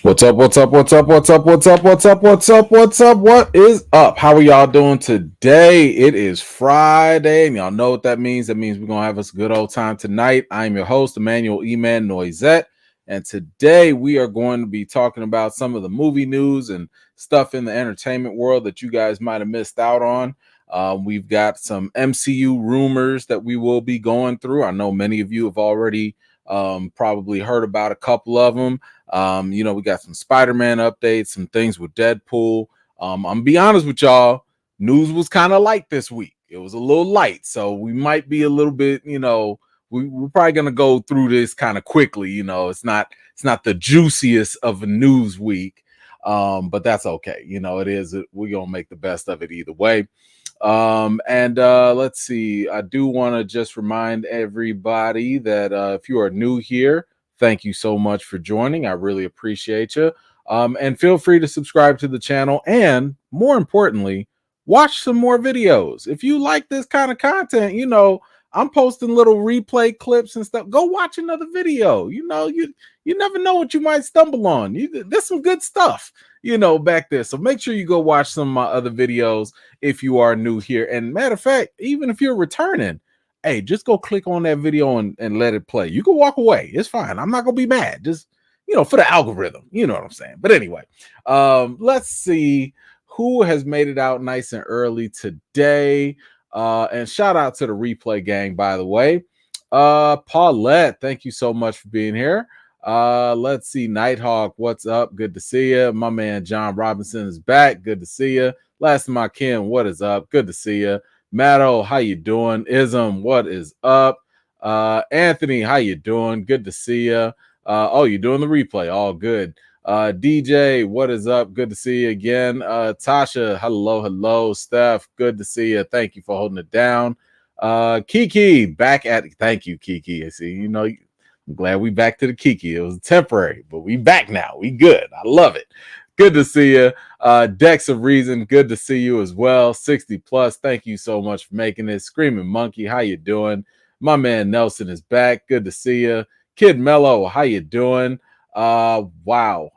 What's up? What's up? What's up? What's up? What's up? What's up? What's up? What's up? What is up? How are y'all doing today? It is Friday, and y'all know what that means. That means we're gonna have us a good old time tonight. I'm your host, Emmanuel E-Man Noisette, and today we are going to be talking about some of the movie news and stuff in the entertainment world that you guys might have missed out on. We've got some MCU rumors that we will be going through. I know many of you have already probably heard about a couple of them. We got some Spider-Man updates, some things with Deadpool. I'm gonna be honest with y'all, news was kind of light this week. It was a little light, so we might be a little bit, we're probably gonna go through this kind of quickly. It's not the juiciest of a news week, but that's okay. It is. We're gonna make the best of it either way. And let's see. I do want to just remind everybody that if you are new here, thank you so much for joining. I really appreciate you. And feel free to subscribe to the channel. And more importantly, watch some more videos. If you like this kind of content, I'm posting little replay clips and stuff. Go watch another video. You never know what you might stumble on. There's some good stuff, back there. So make sure you go watch some of my other videos if you are new here. And matter of fact, even if you're returning, hey, just go click on that video and let it play. You can walk away. It's fine. I'm not gonna be mad. Just for the algorithm. You know what I'm saying? But anyway, let's see who has made it out nice and early today. And shout out to the replay gang, by the way. Paulette, thank you so much for being here. Let's see. Nighthawk, what's up? Good to see you. My man John Robinson is back. Good to see you. Last of my kin, what is up? Good to see you. Matto, how you doing? Ism, what is up? Anthony, how you doing? Good to see you. You're doing the replay. All good. DJ, what is up? Good to see you again. Tasha, hello. Steph, good to see you. Thank you for holding it down. Kiki, back at it. Thank you, Kiki. I see, I'm glad we back to the Kiki. It was temporary, but we back now. We good. I love it. Good to see you. Dex of Reason, good to see you as well. 60 plus, thank you so much for making it. Screaming Monkey, how you doing? My man Nelson is back. Good to see you. Kid Mello, how you doing? Wow.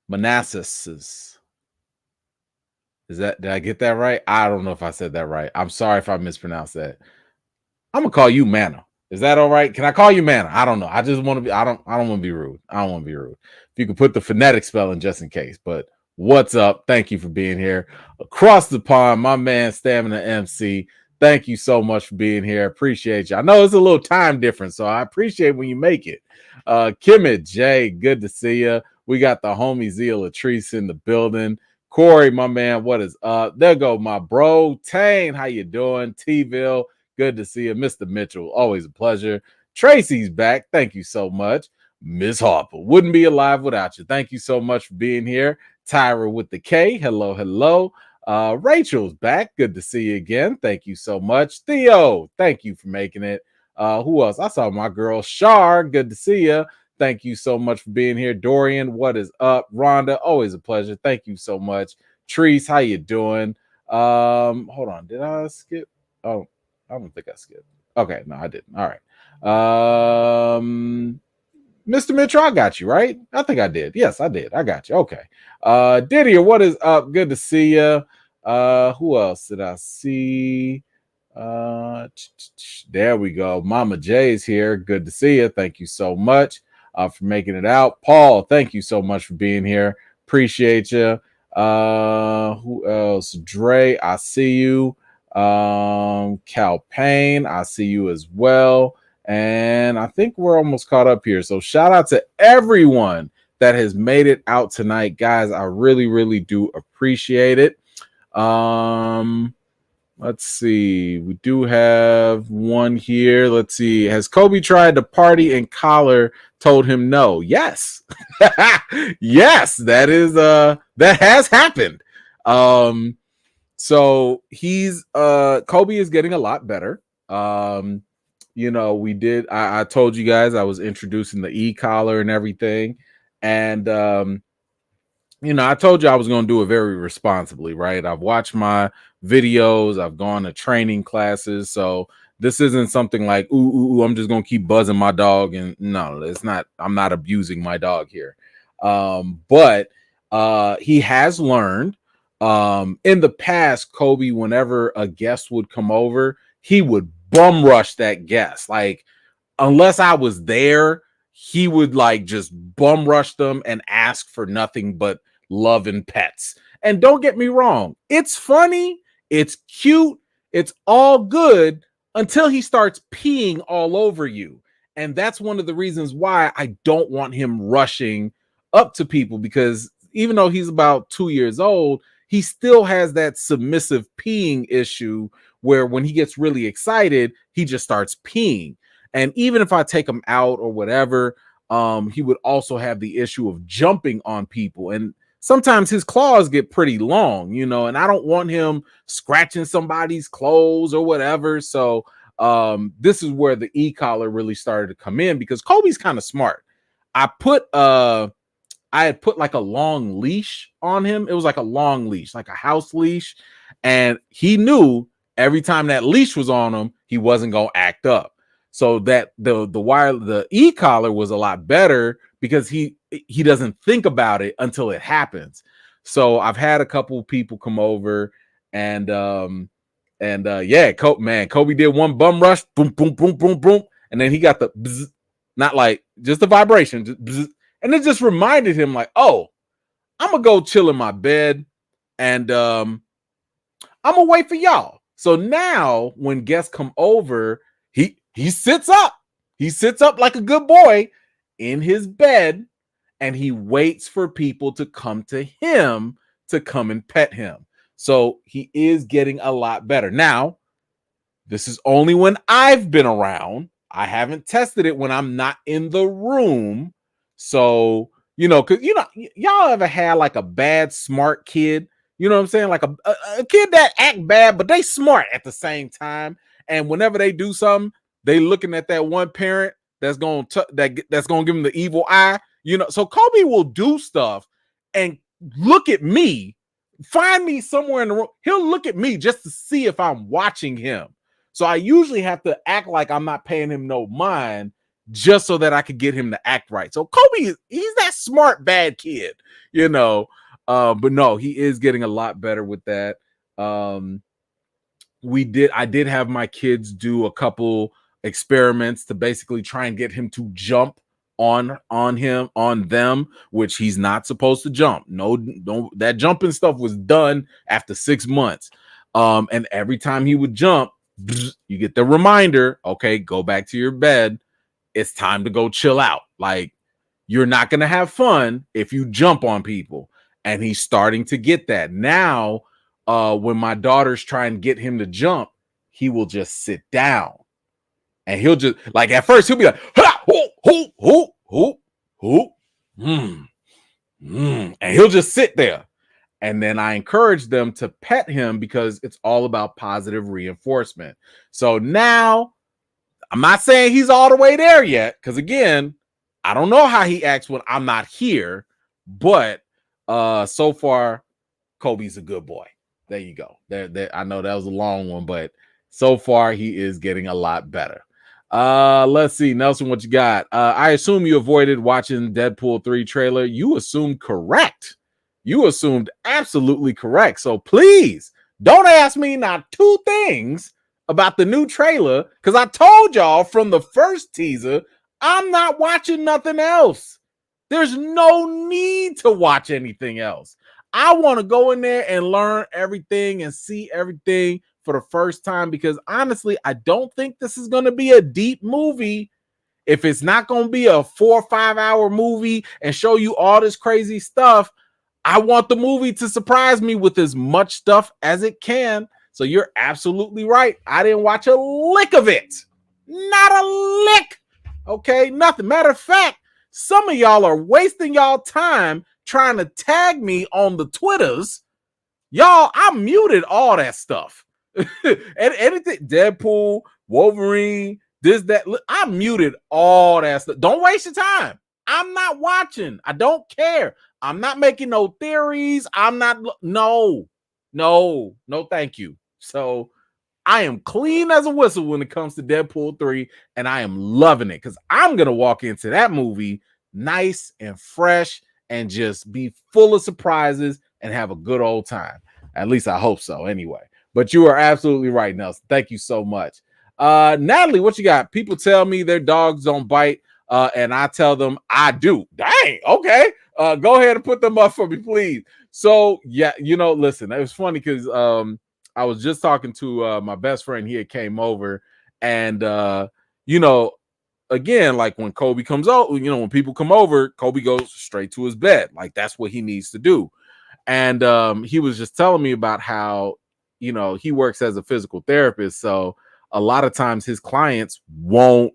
Manassas. Did I get that right? I don't know if I said that right. I'm sorry if I mispronounced that. I'm gonna call you Mana. Is that all right? Can I call you Mana? I don't know. I just want to be. I don't want to be rude. I don't want to be rude. If you could put the phonetic spelling just in case. But what's up? Thank you for being here. Across the pond, my man Stamina MC. Thank you so much for being here. Appreciate you. I know it's a little time difference, so I appreciate when you make it. Kimmit J, good to see you. We got the homie Zia Latrice in the building. Corey, my man, what is up? There go my bro. Tane, how you doing? T-Ville, good to see you. Mr. Mitchell, always a pleasure. Tracy's back. Thank you so much. Miss Harper, wouldn't be alive without you. Thank you so much for being here. Tyra with the K, hello. Rachel's back. Good to see you again. Thank you so much. Theo, thank you for making it. Who else? I saw my girl Shar. Good to see you. Thank you so much for being here. Dorian, what is up? Rhonda, always a pleasure. Thank you so much. Treese, how you doing? Hold on. Did I skip? Oh, I don't think I skipped. Okay, no, I didn't. All right. Mr. Mitchell, I got you, right? I think I did. Yes, I did. I got you. Okay. Didier, what is up? Good to see you. Who else did I see? There we go. Mama J's here. Good to see you. Thank you so much for making it out. Paul, thank you so much for being here. Appreciate you. Who else? Dre, I see you. Cal Payne, I see you as well. And I think we're almost caught up here. So shout out to everyone that has made it out tonight, guys. I really do appreciate it. Let's see. We do have one here. Let's see. Has Kobe tried to party and Collar told him no? Yes. Yes, that has happened. So he's Kobe is getting a lot better. We did. I told you guys I was introducing the e-collar and everything, and I told you I was going to do it very responsibly, right? I've watched my videos. I've gone to training classes, so This isn't something like, ooh, I'm just gonna keep buzzing my dog. And no, it's not. I'm not abusing my dog here. But he has learned. In the past, Kobe, whenever a guest would come over, he would bum rush that guest. Like, unless I was there, he would like just bum rush them and ask for nothing but love and pets. And don't get me wrong, it's funny, it's cute, it's all good until he starts peeing all over you. And that's one of the reasons why I don't want him rushing up to people, because even though he's about 2 years old, he still has that submissive peeing issue where when he gets really excited, he just starts peeing. And even if I take him out or whatever, he would also have the issue of jumping on people. And sometimes his claws get pretty long, and I don't want him scratching somebody's clothes or whatever. So this is where the e-collar really started to come in, because Kobe's kind of smart. I had put like a long leash on him. It was like a long leash, like a house leash. And he knew every time that leash was on him, he wasn't going to act up. So that the e-collar was a lot better, because he doesn't think about it until it happens. So I've had a couple of people come over, and yeah, Kobe did one bum rush, boom, boom, boom, boom, boom, and then he got the bzz, not like just the vibration, just bzz, and it just reminded him like, oh, I'm gonna go chill in my bed, and I'm gonna wait for y'all. So now when guests come over, he sits up. He sits up like a good boy in his bed, and he waits for people to come to him to come and pet him. So he is getting a lot better. Now, this is only when I've been around. I haven't tested it when I'm not in the room. So, because, y'all ever had like a bad, smart kid? You know what I'm saying? Like a kid that act bad, but they smart at the same time. And whenever they do something, they looking at that one parent that's going to that's going to give them the evil eye. So Kobe will do stuff and look at me, find me somewhere in the room. He'll look at me just to see if I'm watching him. So I usually have to act like I'm not paying him no mind, just so that I could get him to act right. So Kobe, he's that smart bad kid, but no, he is getting a lot better with that. I did have my kids do a couple experiments to basically try and get him to jump on them, which he's not supposed to jump. No, that jumping stuff was done after 6 months. And every time he would jump, you get the reminder, okay, go back to your bed. It's time to go chill out. Like, you're not going to have fun if you jump on people. And he's starting to get that. Now, when my daughters try and get him to jump, he will just sit down. And he'll just, like, at first, he'll be like, ha, and he'll just sit there. And then I encourage them to pet him, because it's all about positive reinforcement. So now, I'm not saying he's all the way there yet, because again, I don't know how he acts when I'm not here, but so far, Kobe's a good boy. There you go. There, I know that was a long one, but so far he is getting a lot better. Let's see, Nelson, what you got? I assume you avoided watching Deadpool 3 trailer. You assumed correct. You assumed absolutely correct. So please don't ask me not two things about the new trailer, because I told y'all from the first teaser, I'm not watching nothing else. There's no need to watch anything else. I want to go in there and learn everything and see everything for the first time, because honestly, I don't think this is going to be a deep movie. If it's not going to be a 4 or 5 hour movie and show you all this crazy stuff, I want the movie to surprise me with as much stuff as it can. So you're absolutely right. I didn't watch a lick of it. Not a lick. Okay, nothing. Matter of fact, some of y'all are wasting y'all time trying to tag me on the Twitters. Y'all, I muted all that stuff. And anything, Deadpool, Wolverine, this, that, I muted all that stuff. Don't waste your time. I'm not watching. I don't care. I'm not making no theories. I'm not, no, thank you. So I am clean as a whistle when it comes to Deadpool 3, and I am loving it because I'm going to walk into that movie nice and fresh and just be full of surprises and have a good old time. At least I hope so anyway. But you are absolutely right, Nelson. Thank you so much. Natalie, what you got? People tell me their dogs don't bite, and I tell them I do. Dang, okay. Go ahead and put them up for me, please. So, yeah, listen, it was funny because I was just talking to my best friend. He had came over, and again, like when Kobe comes out, when people come over, Kobe goes straight to his bed. Like that's what he needs to do. And he was just telling me about how he works as a physical therapist, so a lot of times his clients won't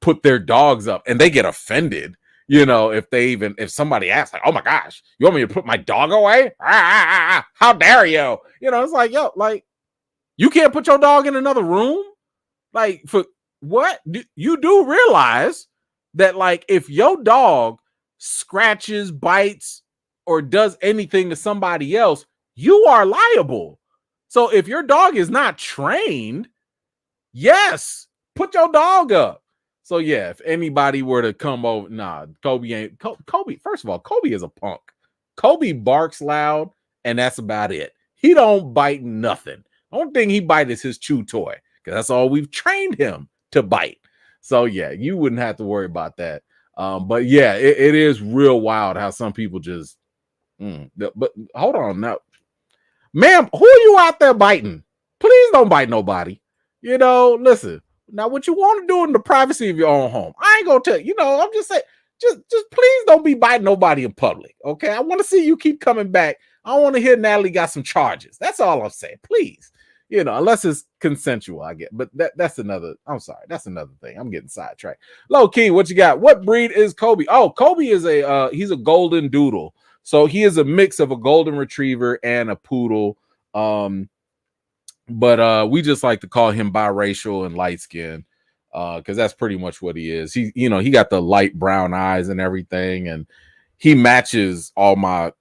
put their dogs up, and they get offended. If somebody asks, like, "Oh my gosh, you want me to put my dog away? How dare you?" It's like, yo, like, you can't put your dog in another room? Like, for what? You do realize that, like, if your dog scratches, bites, or does anything to somebody else, you are liable. So if your dog is not trained, yes, put your dog up. So yeah, if anybody were to come over, Kobe ain't Kobe. First of all, Kobe is a punk. Kobe barks loud, and that's about it. He don't bite nothing. The only thing he bites is his chew toy, because that's all we've trained him to bite. So yeah, you wouldn't have to worry about that. But yeah, it is real wild how some people just. But hold on now, ma'am, who are you out there biting? Please don't bite nobody. Listen. Now, what you want to do in the privacy of your own home, I ain't gonna tell you. I'm just saying, just please don't be biting nobody in public. Okay, I want to see you keep coming back. I want to hear Natalie got some charges. That's all I'm saying. Please, unless it's consensual, I get. But that's another. I'm sorry, that's another thing. I'm getting sidetracked. Low key, what you got? What breed is Kobe? Oh, Kobe is he's a golden doodle. So he is a mix of a golden retriever and a poodle. But we just like to call him biracial and light skinned, because that's pretty much what he is. He got the light brown eyes and everything, and he matches all my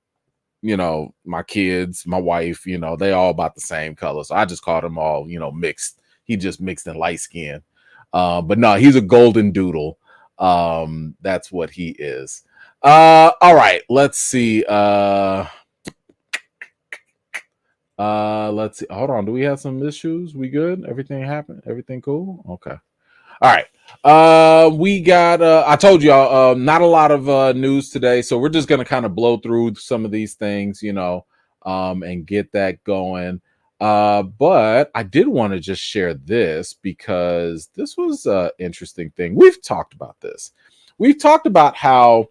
my kids, my wife. They all about the same color, so I just call them all mixed. He just mixed in light skin, but no, he's a golden doodle. That's what he is. All right, let's see. Let's see. Hold on. Do we have some issues? We good? Everything happened? Everything cool? Okay. All right. We got I told y'all not a lot of news today, so we're just gonna kind of blow through some of these things, and get that going. But I did want to just share this because this was an interesting thing. We've talked about this. We've talked about how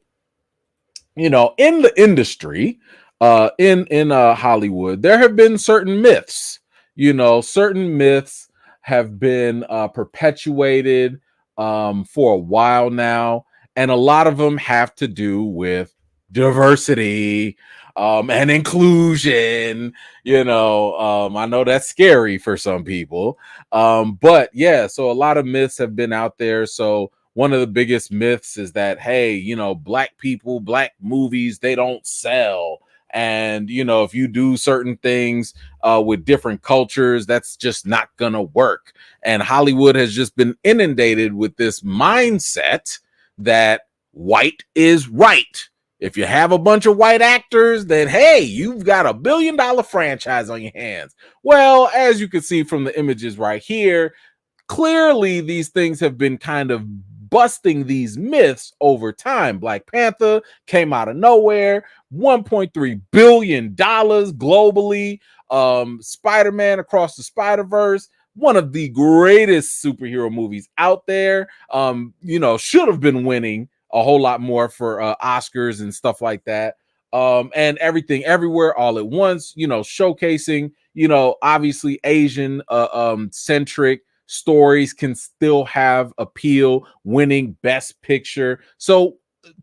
in the industry, in Hollywood, there have been certain myths. Certain myths have been perpetuated for a while now, and a lot of them have to do with diversity and inclusion. I know that's scary for some people, but yeah, so a lot of myths have been out there. So one of the biggest myths is that, hey, black people, black movies, they don't sell. And, if you do certain things with different cultures, that's just not going to work. And Hollywood has just been inundated with this mindset that white is right. If you have a bunch of white actors, then, hey, you've got $1 billion franchise on your hands. Well, as you can see from the images right here, clearly these things have been kind of busting these myths over time. Black Panther came out of nowhere, $1.3 billion globally. Spider-Man Across the Spider-Verse, one of the greatest superhero movies out there. Should have been winning a whole lot more for Oscars and stuff like that. And Everything Everywhere All at Once, showcasing, obviously Asian centric stories can still have appeal, winning Best Picture. So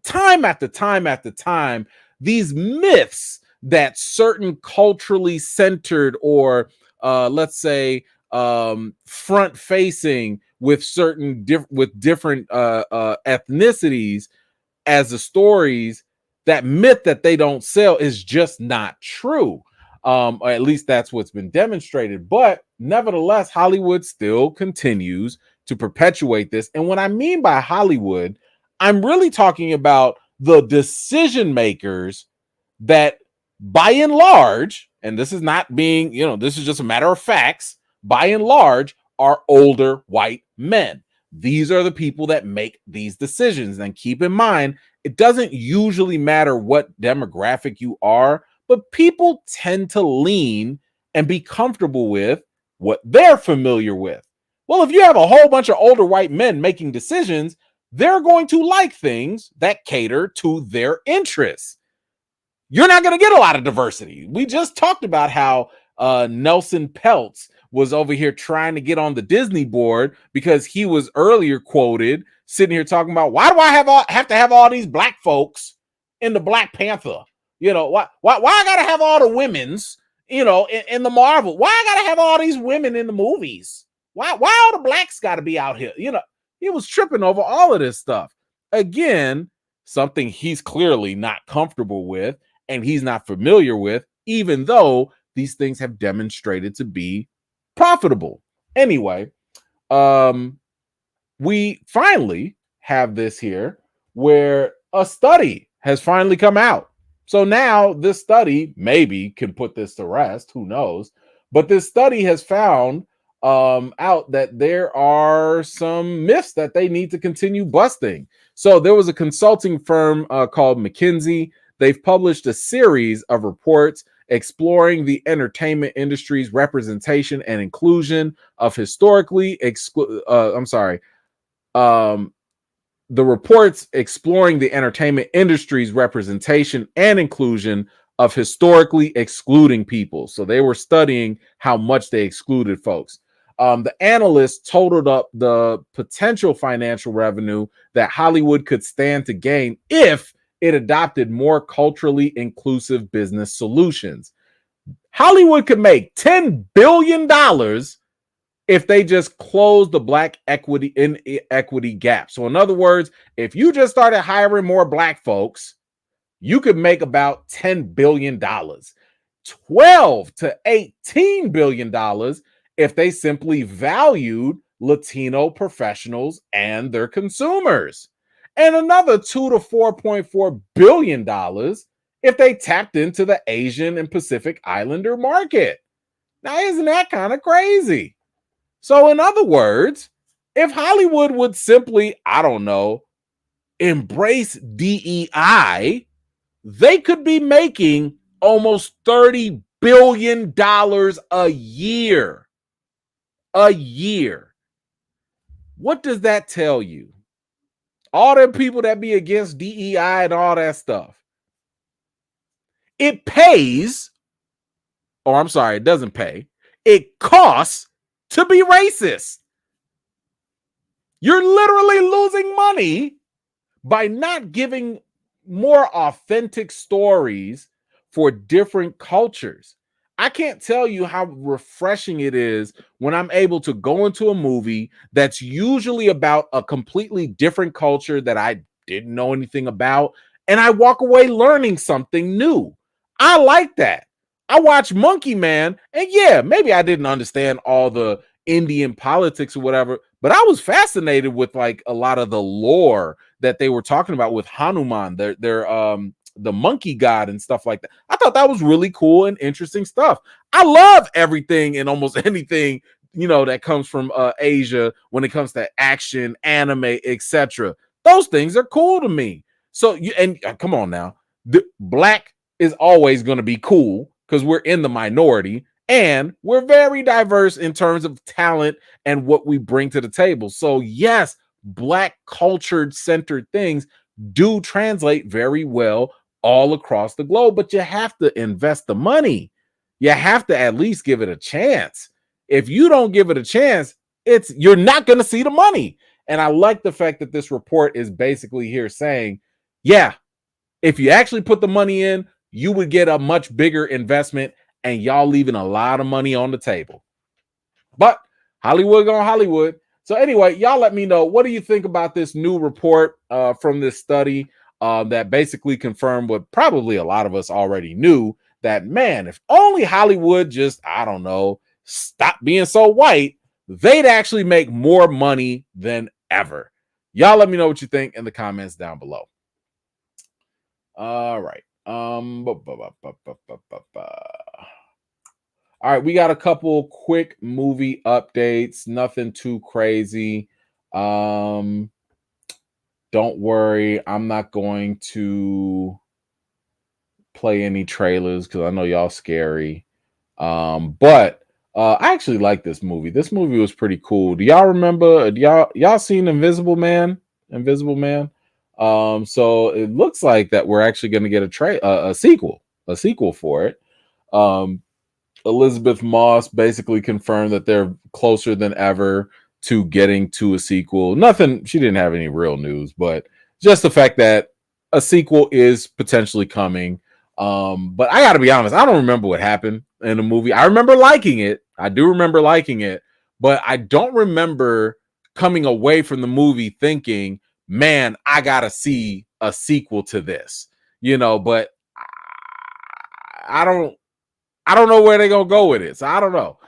time after time after time, these myths that certain culturally centered or let's say front facing with certain different ethnicities as the stories, that myth that they don't sell is just not true. Or at least that's what's been demonstrated. But nevertheless, Hollywood still continues to perpetuate this. And what I mean by Hollywood, I'm really talking about the decision makers that, by and large, and this is not being, this is just a matter of facts, by and large, are older white men. These are the people that make these decisions. And keep in mind, it doesn't usually matter what demographic you are, but people tend to lean and be comfortable with what they're familiar with. Well, if you have a whole bunch of older white men making decisions, they're going to like things that cater to their interests. You're not going to get a lot of diversity. We just talked about how Nelson Peltz was over here trying to get on the Disney board because he was earlier quoted sitting here talking about, why do I have to have all these black folks in the Black Panther? Why I gotta have all the women's, in the Marvel? Why I gotta have all these women in the movies? Why all the blacks gotta be out here? He was tripping over all of this stuff. Again, something he's clearly not comfortable with and he's not familiar with, even though these things have demonstrated to be profitable. Anyway, we finally have this here where a study has finally come out. So now this study maybe can put this to rest. Who knows? But this study has found out that there are some myths that they need to continue busting. So there was a consulting firm called McKinsey. They've published a series of reports exploring the entertainment industry's representation and inclusion of historically the reports exploring the entertainment industry's representation and inclusion of historically excluding people. So they were studying how much they excluded folks. The analysts totaled up the potential financial revenue that Hollywood could stand to gain if it adopted more culturally inclusive business solutions. Hollywood could make $10 billion if they just close the black equity gap. So in other words, if you just started hiring more black folks, you could make about $10 billion, $12 to $18 billion if they simply valued Latino professionals and their consumers, and another $2 to $4.4 billion if they tapped into the Asian and Pacific Islander market. Now, isn't that kind of crazy? So in other words, if Hollywood would simply, embrace DEI, they could be making almost $30 billion a year. A year. What does that tell you? All them people that be against DEI and all that stuff. It pays, it doesn't pay. It costs to be racist. You're literally losing money by not giving more authentic stories for different cultures. I can't tell you how refreshing it is when I'm able to go into a movie that's usually about a completely different culture that I didn't know anything about, and I walk away learning something new. I like that. I watched Monkey Man, and yeah, maybe I didn't understand all the Indian politics or whatever, but I was fascinated with like a lot of the lore that they were talking about with Hanuman, the monkey god and stuff like that. I thought that was really cool and interesting stuff. I love everything and almost anything, that comes from Asia when it comes to action, anime, etc. Those things are cool to me. So come on now, the black is always going to be cool because we're in the minority and we're very diverse in terms of talent and what we bring to the table. So yes, black cultured centered things do translate very well all across the globe, but you have to invest the money. You have to at least give it a chance. If you don't give it a chance, you're not going to see the money. And I like the fact that this report is basically here saying, yeah, if you actually put the money in, you would get a much bigger investment, and y'all leaving a lot of money on the table. But Hollywood going Hollywood. So anyway, y'all let me know, what do you think about this new report from this study that basically confirmed what probably a lot of us already knew, that, man, if only Hollywood just, I don't know, stop being so white, they'd actually make more money than ever. Y'all let me know what you think in the comments down below. All right. All right, we got a couple quick movie updates, nothing too crazy. Don't worry, I'm not going to play any trailers because I know y'all scary. But I actually like this movie. This movie was pretty cool. Do y'all remember? Y'all seen Invisible Man? Invisible Man. So it looks like that we're actually going to get a sequel for it. Elizabeth Moss basically confirmed that they're closer than ever to getting to a sequel. Nothing, she didn't have any real news, but just the fact that a sequel is potentially coming. But I gotta be honest, I don't remember what happened in the movie. I remember liking it. I do remember liking it, but I don't remember coming away from the movie thinking, man, I gotta see a sequel to this. But I don't know where they're gonna go with it. So I don't know.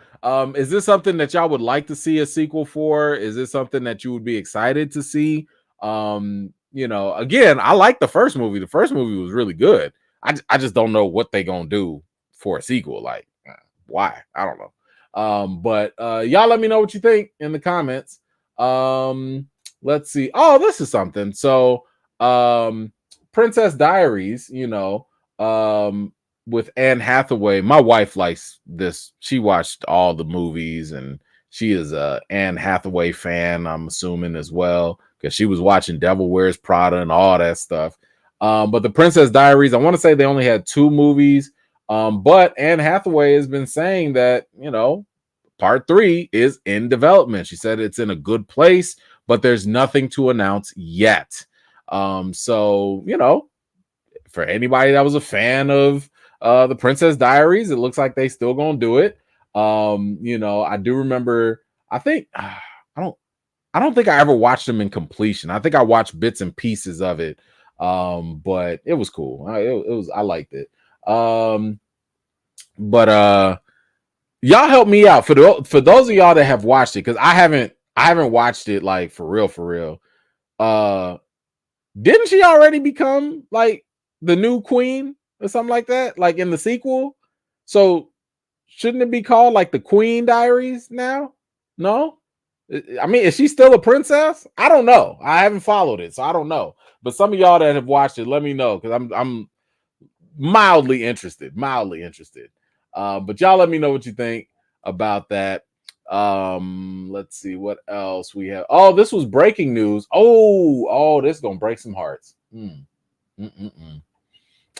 Is this something that y'all would like to see a sequel for? Is this something that you would be excited to see? Again, I like the first movie. The first movie was really good. I just don't know what they're gonna do for a sequel. Like, why? I don't know. But y'all let me know what you think in the comments. Let's see. Oh, this is something. So Princess Diaries, with Anne Hathaway. My wife likes this. She watched all the movies and she is a Anne Hathaway fan, I'm assuming, as well, because she was watching Devil Wears Prada and all that stuff. But the Princess Diaries, I want to say they only had 2 movies. But Anne Hathaway has been saying that, part 3 is in development. She said it's in a good place, but there's nothing to announce yet. So, for anybody that was a fan of the Princess Diaries, it looks like they still gonna do it. I do remember, I don't think I ever watched them in completion. I think I watched bits and pieces of it. But it was cool. I liked it. But y'all help me out for those of y'all that have watched it, because I haven't watched it like for real. Didn't she already become like the new queen or something like that, like in the sequel? So shouldn't it be called like the Queen Diaries now? No, I mean, is she still a princess? I don't know. I haven't followed it, so I don't know. But some of y'all that have watched it, let me know, because I'm mildly interested. But y'all let me know what you think about that. Let's see what else we have. Oh, this was breaking news. Oh, this is gonna break some hearts.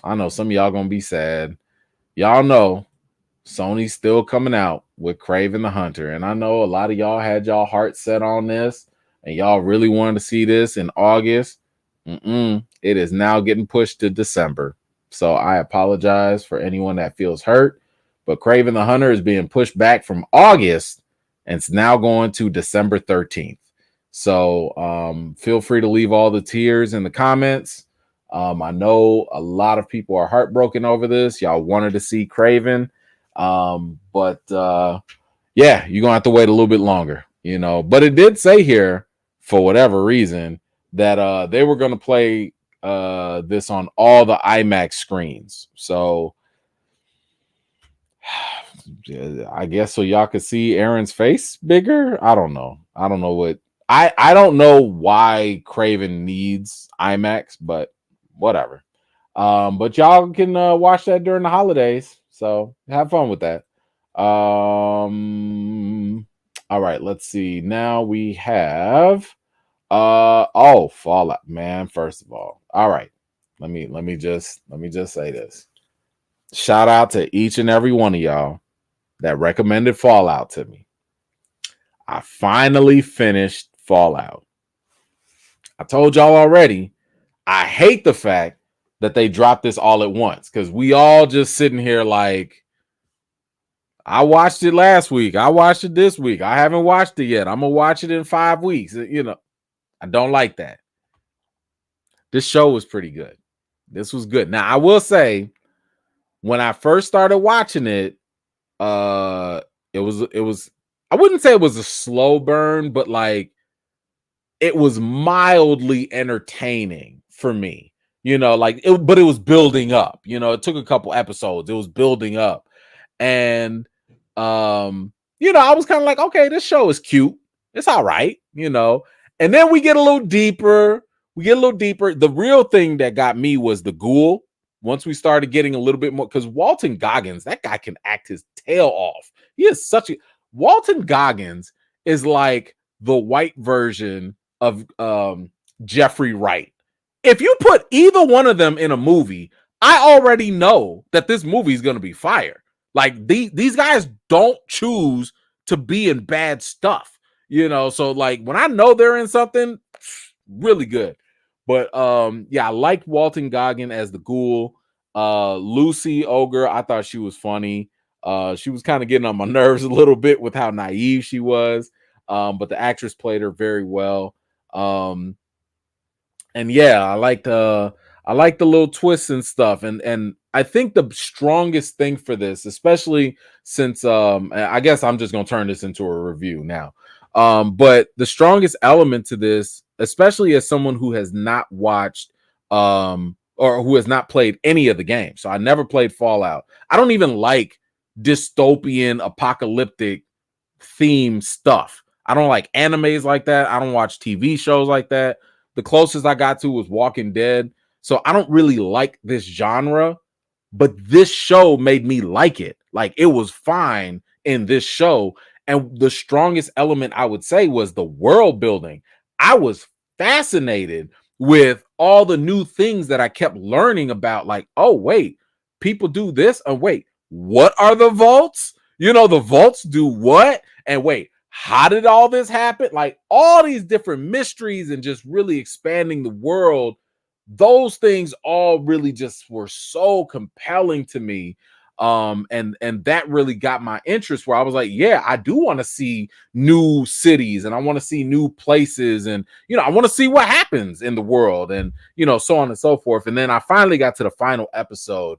I know some of y'all gonna be sad. Y'all know Sony's still coming out with Kraven the Hunter, and I know a lot of y'all had y'all heart set on this, and y'all really wanted to see this in August. It is now getting pushed to December. So I apologize for anyone that feels hurt, but Kraven the Hunter is being pushed back from August, and it's now going to December 13th. So feel free to leave all the tears in the comments. I know a lot of people are heartbroken over this. Y'all wanted to see Kraven. But yeah, you're gonna have to wait a little bit longer, But it did say here, for whatever reason, that they were gonna play this on all the IMAX screens. So I guess so y'all could see Aaron's face bigger. I don't know what I don't know why Kraven needs IMAX, but whatever. But y'all can watch that during the holidays, so have fun with that. All right, let's see. Now we have Fallout, man. First of all right, let me just say this. Shout out to each and every one of y'all that recommended Fallout to me. I finally finished Fallout. I told y'all already, I hate the fact that they dropped this all at once, because we all just sitting here like, I watched it last week. I watched it this week. I haven't watched it yet. I'm going to watch it in 5 weeks. I don't like that. This show was pretty good. This was good. Now, I will say, When I first started watching it, uh, it was I wouldn't say it was a slow burn, but like it was mildly entertaining for me. Like but it was building up. It took a couple episodes. It was building up. And I was kind of like, okay, this show is cute. It's all right. And then we get a little deeper. The real thing that got me was the ghoul. Once we started getting a little bit more, because Walton Goggins, that guy can act his tail off. He is such a Walton Goggins is like the white version of Jeffrey Wright. If you put either one of them in a movie, I already know that this movie is going to be fire. Like these guys don't choose to be in bad stuff, So like when I know they're in something, really good. But yeah, I liked Walton Goggin as the ghoul. Lucy Ogre, I thought she was funny. She was kind of getting on my nerves a little bit with how naive she was. But the actress played her very well. And yeah, I like the little twists and stuff. And I think the strongest thing for this, especially since I guess I'm just gonna turn this into a review now. But the strongest element to this, especially as someone who has not watched or who has not played any of the games. So I never played Fallout. I don't even like dystopian apocalyptic theme stuff. I don't like animes like that. I don't watch TV shows like that. The closest I got to was Walking Dead. So I don't really like this genre, but this show made me like it. Like it was fine in this show. And the strongest element I would say was the world building. I was fascinated with all the new things that I kept learning about. Like, oh, wait, people do this. Oh, wait, what are the vaults? The vaults do what? And wait, how did all this happen? Like all these different mysteries and just really expanding the world. Those things all really just were so compelling to me. And that really got my interest where I was like, yeah, I do want to see new cities and I want to see new places and I want to see what happens in the world and so on and so forth. And then I finally got to the final episode,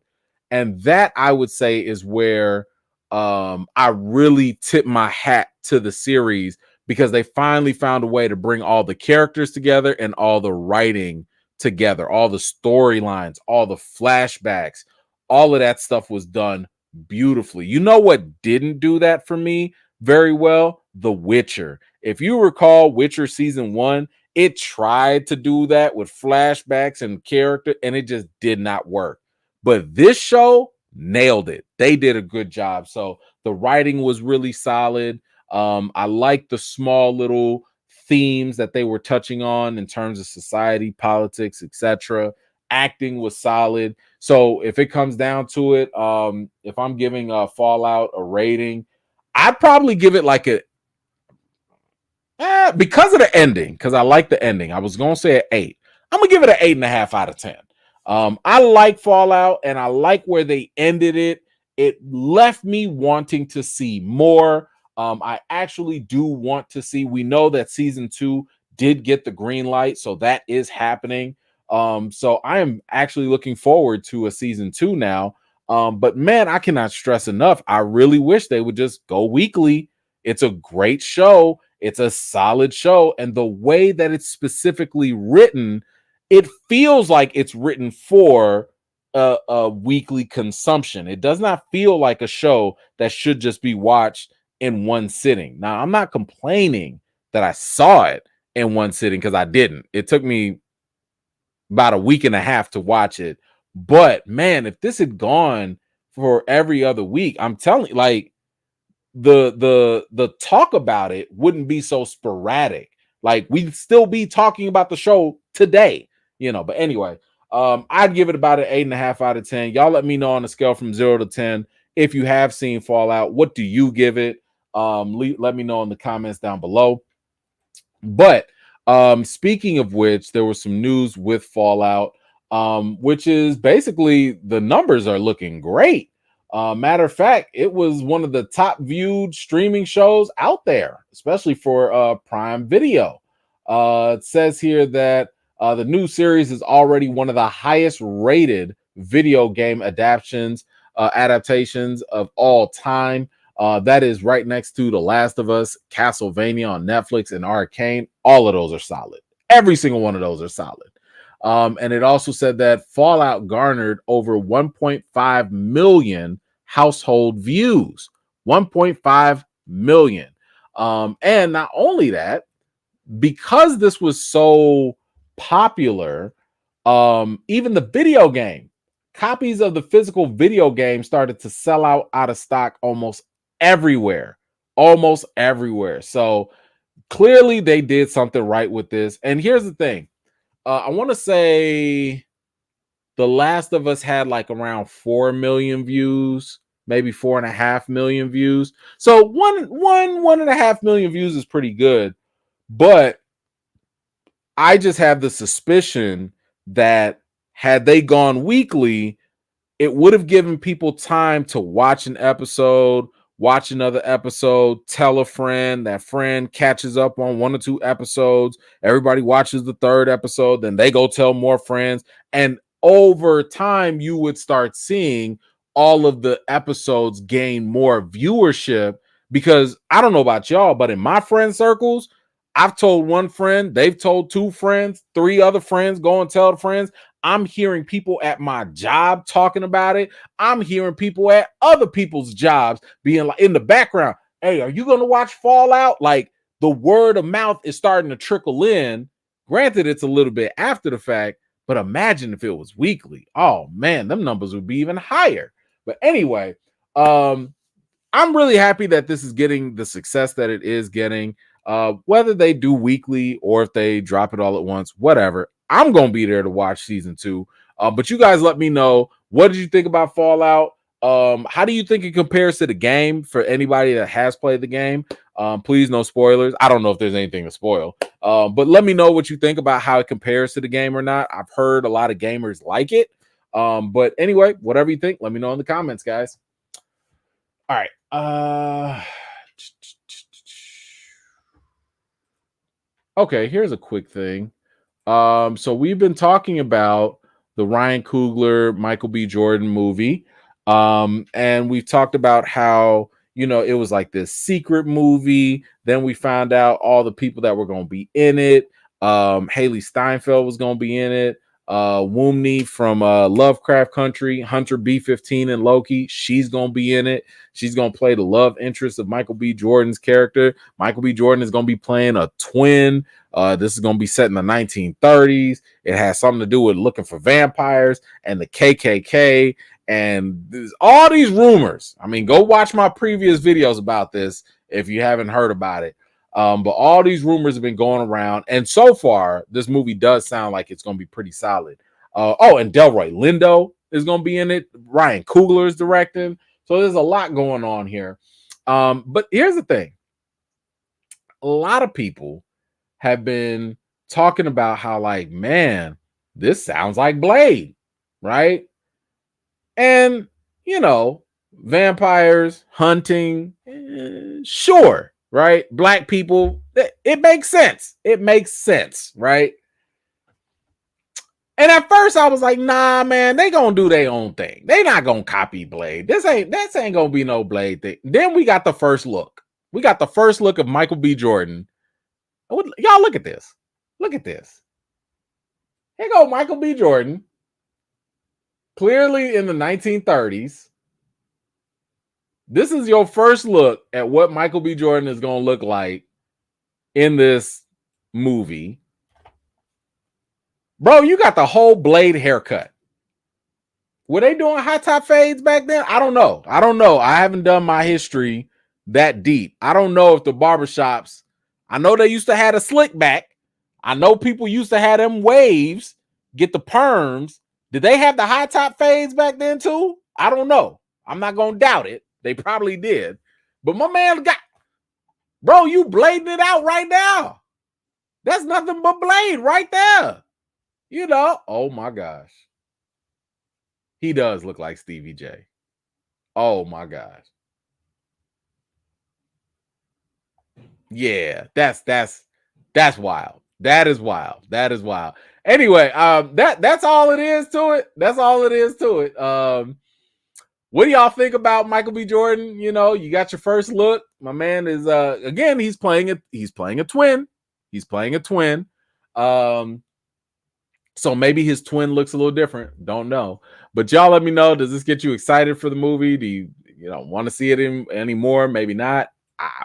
and that I would say is where I really tip my hat to the series, because they finally found a way to bring all the characters together and all the writing together, all the storylines, all the flashbacks, all of that stuff was done beautifully. You know what didn't do that for me very well? The Witcher. If you recall Witcher season 1, it tried to do that with flashbacks and character, and it just did not work. But this show nailed it. They did a good job. So the writing was really solid. I like the small little themes that they were touching on in terms of society, politics, etc. Acting was solid. So if it comes down to it, if I'm giving Fallout a rating, I'd probably give it like a because of the ending, because I like the ending. I was gonna say an 8. I'm gonna give it an 8.5 out of 10. I like Fallout and I like where they ended it. It left me wanting to see more. I actually do want to see. We know that season 2 did get the green light, so that is happening. So I am actually looking forward to a season 2 now. But man, I cannot stress enough. I really wish they would just go weekly. It's a great show. It's a solid show. And the way that it's specifically written, it feels like it's written for a weekly consumption. It does not feel like a show that should just be watched in one sitting. Now, I'm not complaining that I saw it in one sitting, because I didn't. It took me about a week and a half to watch it. But man, if this had gone for every other week, I'm telling you, like the talk about it wouldn't be so sporadic. Like we'd still be talking about the show today, But anyway, I'd give it about an 8.5 out of 10. Y'all let me know on a scale from 0 to 10 if you have seen Fallout. What do you give it? Let me know in the comments down below. But speaking of which, there was some news with Fallout, which is basically the numbers are looking great. Matter of fact, it was one of the top viewed streaming shows out there, especially for Prime Video. It says here that the new series is already one of the highest rated video game adaptations adaptations of all time. That is right next to The Last of Us, Castlevania on Netflix, and Arcane. All of those are solid. Every single one of those are solid. And it also said that Fallout garnered over 1.5 million household views. 1.5 million. And not only that, because this was so popular, even the video game, copies of the physical video game started to sell out of stock almost everywhere. Almost everywhere. So clearly they did something right with this. And here's the thing. I want to say The Last of Us had like around 4 million views, maybe 4.5 million views. So 1.5 million views is pretty good. But I just have the suspicion that had they gone weekly, it would have given people time to watch an episode, watch another episode, tell a friend, that friend catches up on 1 or 2 episodes, everybody watches the 3rd episode, then they go tell more friends, and over time you would start seeing all of the episodes gain more viewership. Because I don't know about y'all, but in my friend circles, I've told one friend, they've told 2 friends, 3 other friends, go and tell the friends. I'm hearing people at my job talking about it. I'm hearing people at other people's jobs being like in the background, hey, are you going to watch Fallout? Like the word of mouth is starting to trickle in. Granted, it's a little bit after the fact, but imagine if it was weekly. Oh man, them numbers would be even higher. But anyway, I'm really happy that this is getting the success that it is getting. Whether they do weekly or if they drop it all at once, whatever, I'm gonna be there to watch season 2. But you guys let me know, what did you think about Fallout? How do you think it compares to the game for anybody that has played the game? Please, no spoilers. I don't know if there's anything to spoil. But let me know what you think about how it compares to the game or not. I've heard a lot of gamers like it. But anyway, whatever you think, let me know in the comments, guys. All right. Okay, here's a quick thing. So we've been talking about the Ryan Coogler, Michael B. Jordan movie. And we've talked about how, it was like this secret movie. Then we found out all the people that were going to be in it. Haley Steinfeld was going to be in it. Woomney from Lovecraft Country, Hunter B-15 and Loki, she's going to be in it. She's going to play the love interest of Michael B. Jordan's character. Michael B. Jordan is going to be playing a twin. This is going to be set in the 1930s. It has something to do with looking for vampires and the KKK. And there's all these rumors. I mean, go watch my previous videos about this if you haven't heard about it. But all these rumors have been going around. And so far, this movie does sound like it's going to be pretty solid. And Delroy Lindo is going to be in it. Ryan Coogler is directing. So there's a lot going on here. But here's the thing. A lot of people have been talking about how, like, man, this sounds like Blade, right? And, vampires, hunting, sure, right? Black people, it makes sense. It makes sense, right? And at first I was like, nah, man, they gonna do their own thing. They not gonna copy Blade. This ain't gonna be no Blade thing. Then we got the first look. We got the first look of Michael B. Jordan. Y'all look at this. Look at this. Here go Michael B. Jordan. Clearly in the 1930s. This is your first look at what Michael B. Jordan is going to look like in this movie. Bro, you got the whole Blade haircut. Were they doing high top fades back then? I don't know. I haven't done my history that deep. I don't know if the barbershops, I know they used to have a slick back. I know people used to have them waves, get the perms. Did they have the high top fades back then too? I don't know. I'm not going to doubt it. They probably did. But my man bro, you blading it out right now. That's nothing but Blade right there. Oh my gosh. He does look like Stevie J. Oh my gosh. Yeah, that's wild. That is wild. Anyway, that's all it is to it. What do y'all think about Michael B. Jordan? You know, you got your first look. My man is again, he's playing a twin. He's playing a twin. So maybe his twin looks a little different. Don't know. But y'all let me know. Does this get you excited for the movie? Do you want to see it anymore? Maybe not.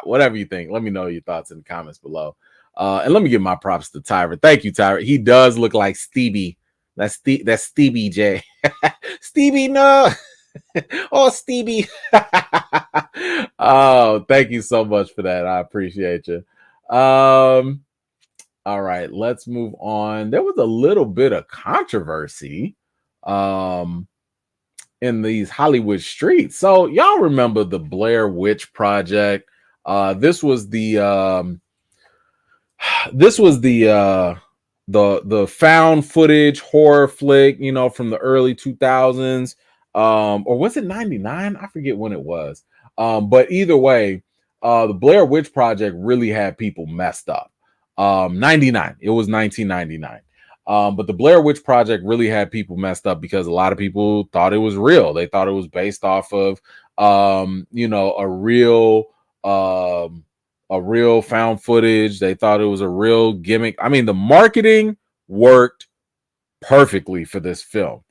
Whatever you think. Let me know your thoughts in the comments below. And let me give my props to Tyra. Thank you, Tyra. He does look like Stevie. That's Stevie J. Stevie, no. Oh, Stevie. Oh, thank you so much for that. I appreciate you. All right, let's move on. There was a little bit of controversy in these Hollywood streets. So y'all remember the Blair Witch Project? This was the found footage horror flick, from the early 2000s. Or was it 99? I forget when it was. But either way, the Blair Witch Project really had people messed up. 99. It was 1999. But the Blair Witch Project really had people messed up because a lot of people thought it was real. They thought it was based off of, a real found footage. They thought it was a real gimmick. I mean, the marketing worked perfectly for this film.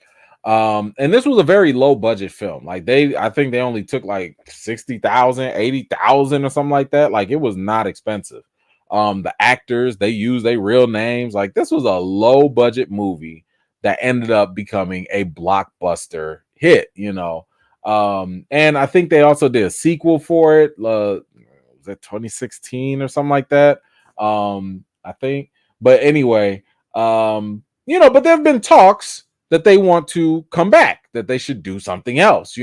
And this was a very low budget film. Like I think they only took like 60,000, 80,000 or something like that. Like it was not expensive. The actors, they used their real names. Like this was a low budget movie that ended up becoming a blockbuster hit, and I think they also did a sequel for it. Was it 2016 or something like that? I think. But anyway, but there have been talks that they want to come back, that they should do something else,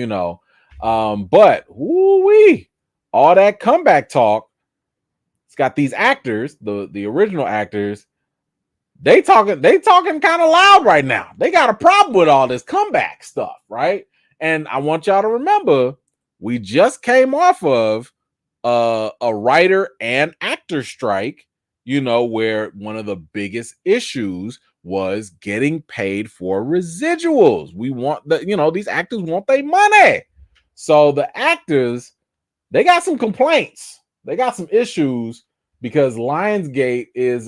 but woo-wee, all that comeback talk. Got these actors, the original actors, they talking kind of loud right now. They got a problem with all this comeback stuff, right? And I want y'all to remember, we just came off of a writer and actor strike, where one of the biggest issues was getting paid for residuals. We want these actors want their money. So the actors, they got some complaints. They got some issues because Lionsgate is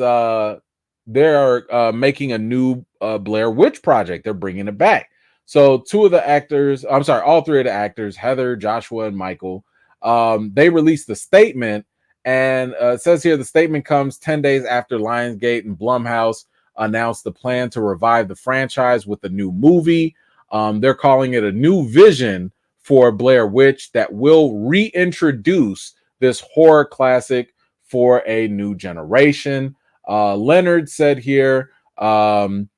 they're making a new Blair Witch Project. They're bringing it back. So all three of the actors, Heather, Joshua, and Michael, they released a statement, and it says here the statement comes 10 days after Lionsgate and Blumhouse announced the plan to revive the franchise with a new movie. They're calling it a new vision for Blair Witch that will reintroduce this horror classic for a new generation. Leonard said here that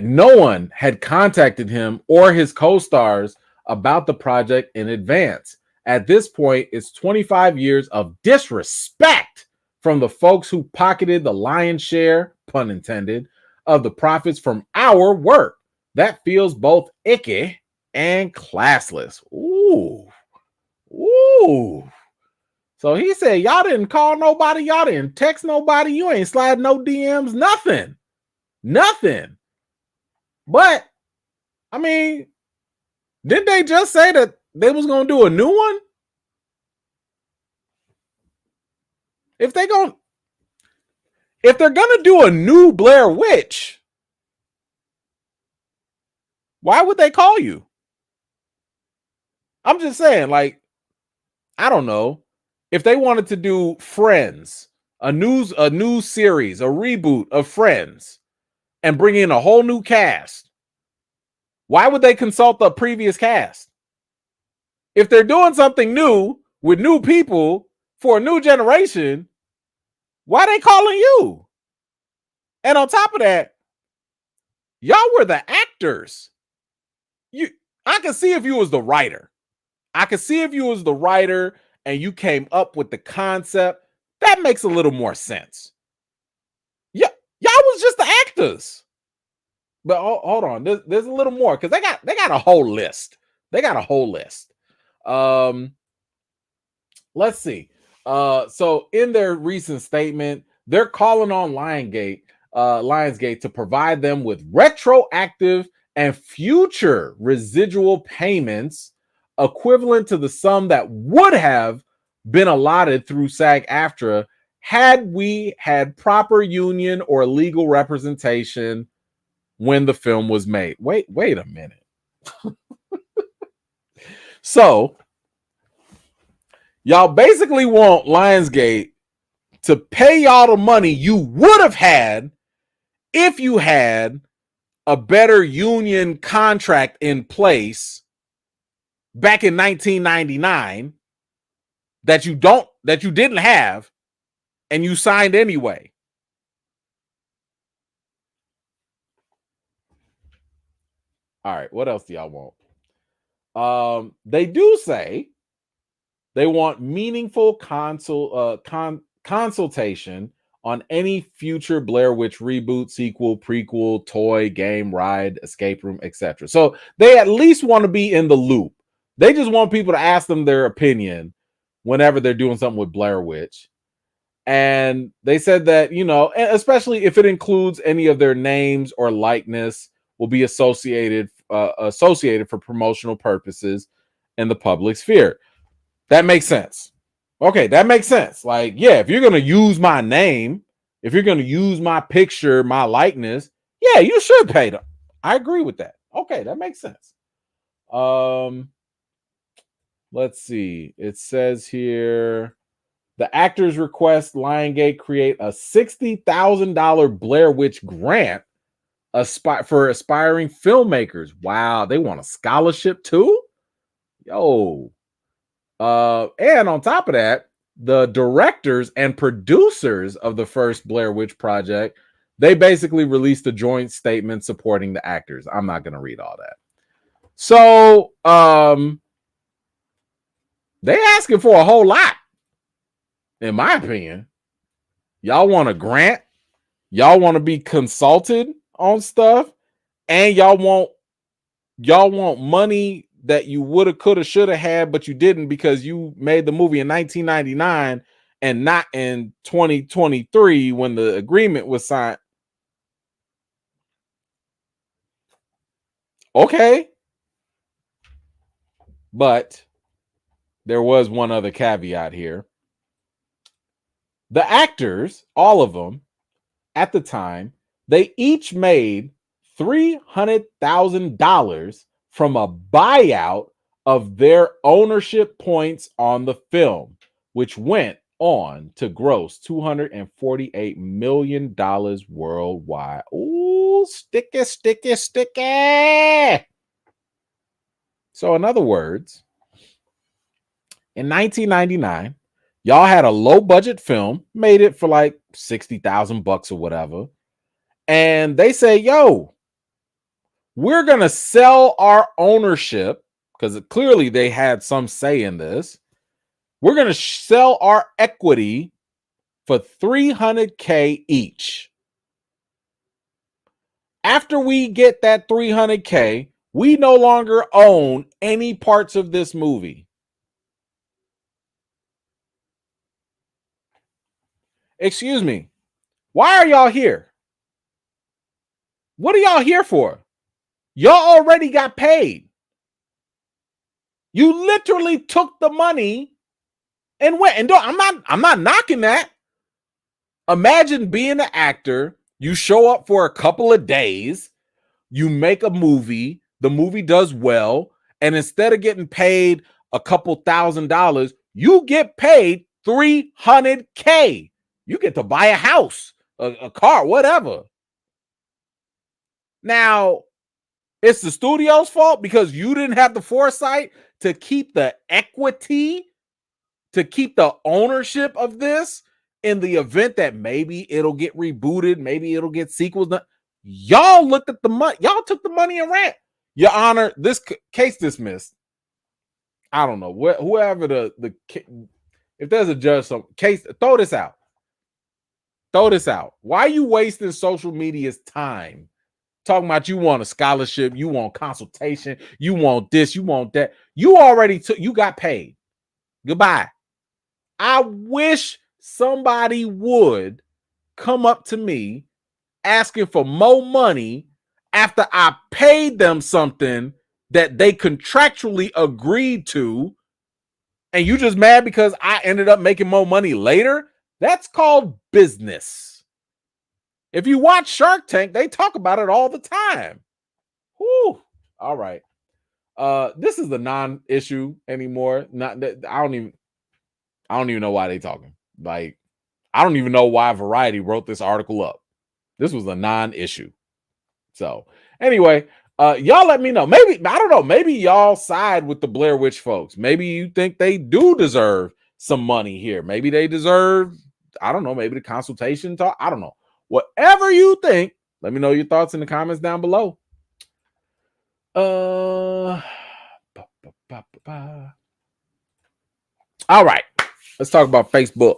no one had contacted him or his co-stars about the project in advance. At this point, it's 25 years of disrespect from the folks who pocketed the lion's share, pun intended, of the profits from our work. That feels both icky and classless. Ooh. So he said, y'all didn't call nobody, y'all didn't text nobody, you ain't slide no DMs, nothing. But, I mean, did they just say that they was going to do a new one? If they're going to do a new Blair Witch, why would they call you? I'm just saying, like, I don't know. If they wanted to do Friends, a new series, a reboot of Friends, and bring in a whole new cast, why would they consult the previous cast? If they're doing something new with new people for a new generation, why are they calling you? And on top of that, y'all were the actors. I could see if you was the writer. And you came up with the concept, that makes a little more sense. Yeah, y'all was just the actors. But hold on, there's a little more because they got a whole list. Let's see. So in their recent statement, they're calling on Lionsgate to provide them with retroactive and future residual payments equivalent to the sum that would have been allotted through SAG-AFTRA had we had proper union or legal representation when the film was made. Wait a minute. So, y'all basically want Lionsgate to pay y'all the money you would have had if you had a better union contract in place back in 1999 that you didn't have and you signed anyway. All right, what else do y'all want? They do say they want meaningful consultation on any future Blair Witch reboot, sequel, prequel, toy, game, ride, escape room, etc. So they at least want to be in the loop. They just want people to ask them their opinion whenever they're doing something with Blair Witch. And they said that, especially if it includes any of their names or likeness, will be associated for promotional purposes in the public sphere. That makes sense. Okay, that makes sense. Like, yeah, if you're going to use my name, if you're going to use my picture, my likeness, yeah, you should pay them. I agree with that. Okay, that makes sense. Let's see. It says here, the actors request Lionsgate create a $60,000 Blair Witch grant for aspiring filmmakers. Wow, they want a scholarship too? Yo. And on top of that, the directors and producers of the first Blair Witch project, they basically released a joint statement supporting the actors. I'm not going to read all that. So, they asking for a whole lot, in my opinion. Y'all want a grant? Y'all want to be consulted on stuff? And y'all want money that you woulda, coulda, shoulda had, but you didn't because you made the movie in 1999 and not in 2023 when the agreement was signed. Okay. But there was one other caveat here. The actors, all of them, at the time, they each made $300,000 from a buyout of their ownership points on the film, which went on to gross $248 million worldwide. Ooh, sticky, sticky, sticky. So, in other words, in 1999, y'all had a low budget film, made it for like $60,000 or whatever. And they say, yo, we're going to sell our ownership because clearly they had some say in this. We're going to sell our equity for $300K each. After we get that $300K, we no longer own any parts of this movie. Excuse me. Why are y'all here? What are y'all here for? Y'all already got paid. You literally took the money and went. And I'm not knocking that. Imagine being an actor, you show up for a couple of days, you make a movie, the movie does well, and instead of getting paid a couple $1,000s, you get paid $300K. You get to buy a house, a car, whatever. Now, it's the studio's fault because you didn't have the foresight to keep the equity, to keep the ownership of this in the event that maybe it'll get rebooted, maybe it'll get sequels. Y'all looked at the money, y'all took the money and ran. Your Honor, this case dismissed. I don't know whoever the if there's a judge, some case, throw this out. Throw this out. Why are you wasting social media's time? Talking about you want a scholarship, you want consultation, you want this, you want that. You already took, you got paid. Goodbye. I wish somebody would come up to me asking for more money after I paid them something that they contractually agreed to, and you just mad because I ended up making more money later? That's called business. If you watch Shark Tank, they talk about it all the time. Whew. All right. This is a non-issue anymore. Not that I don't even know why they talking. Like, I don't even know why Variety wrote this article up. This was a non-issue. So anyway, y'all let me know. Maybe, I don't know, maybe y'all side with the Blair Witch folks. Maybe you think they do deserve some money here. Maybe they deserve, I don't know, maybe the consultation talk. I don't know. Whatever you think, let me know your thoughts in the comments down below. All right, let's talk about Facebook.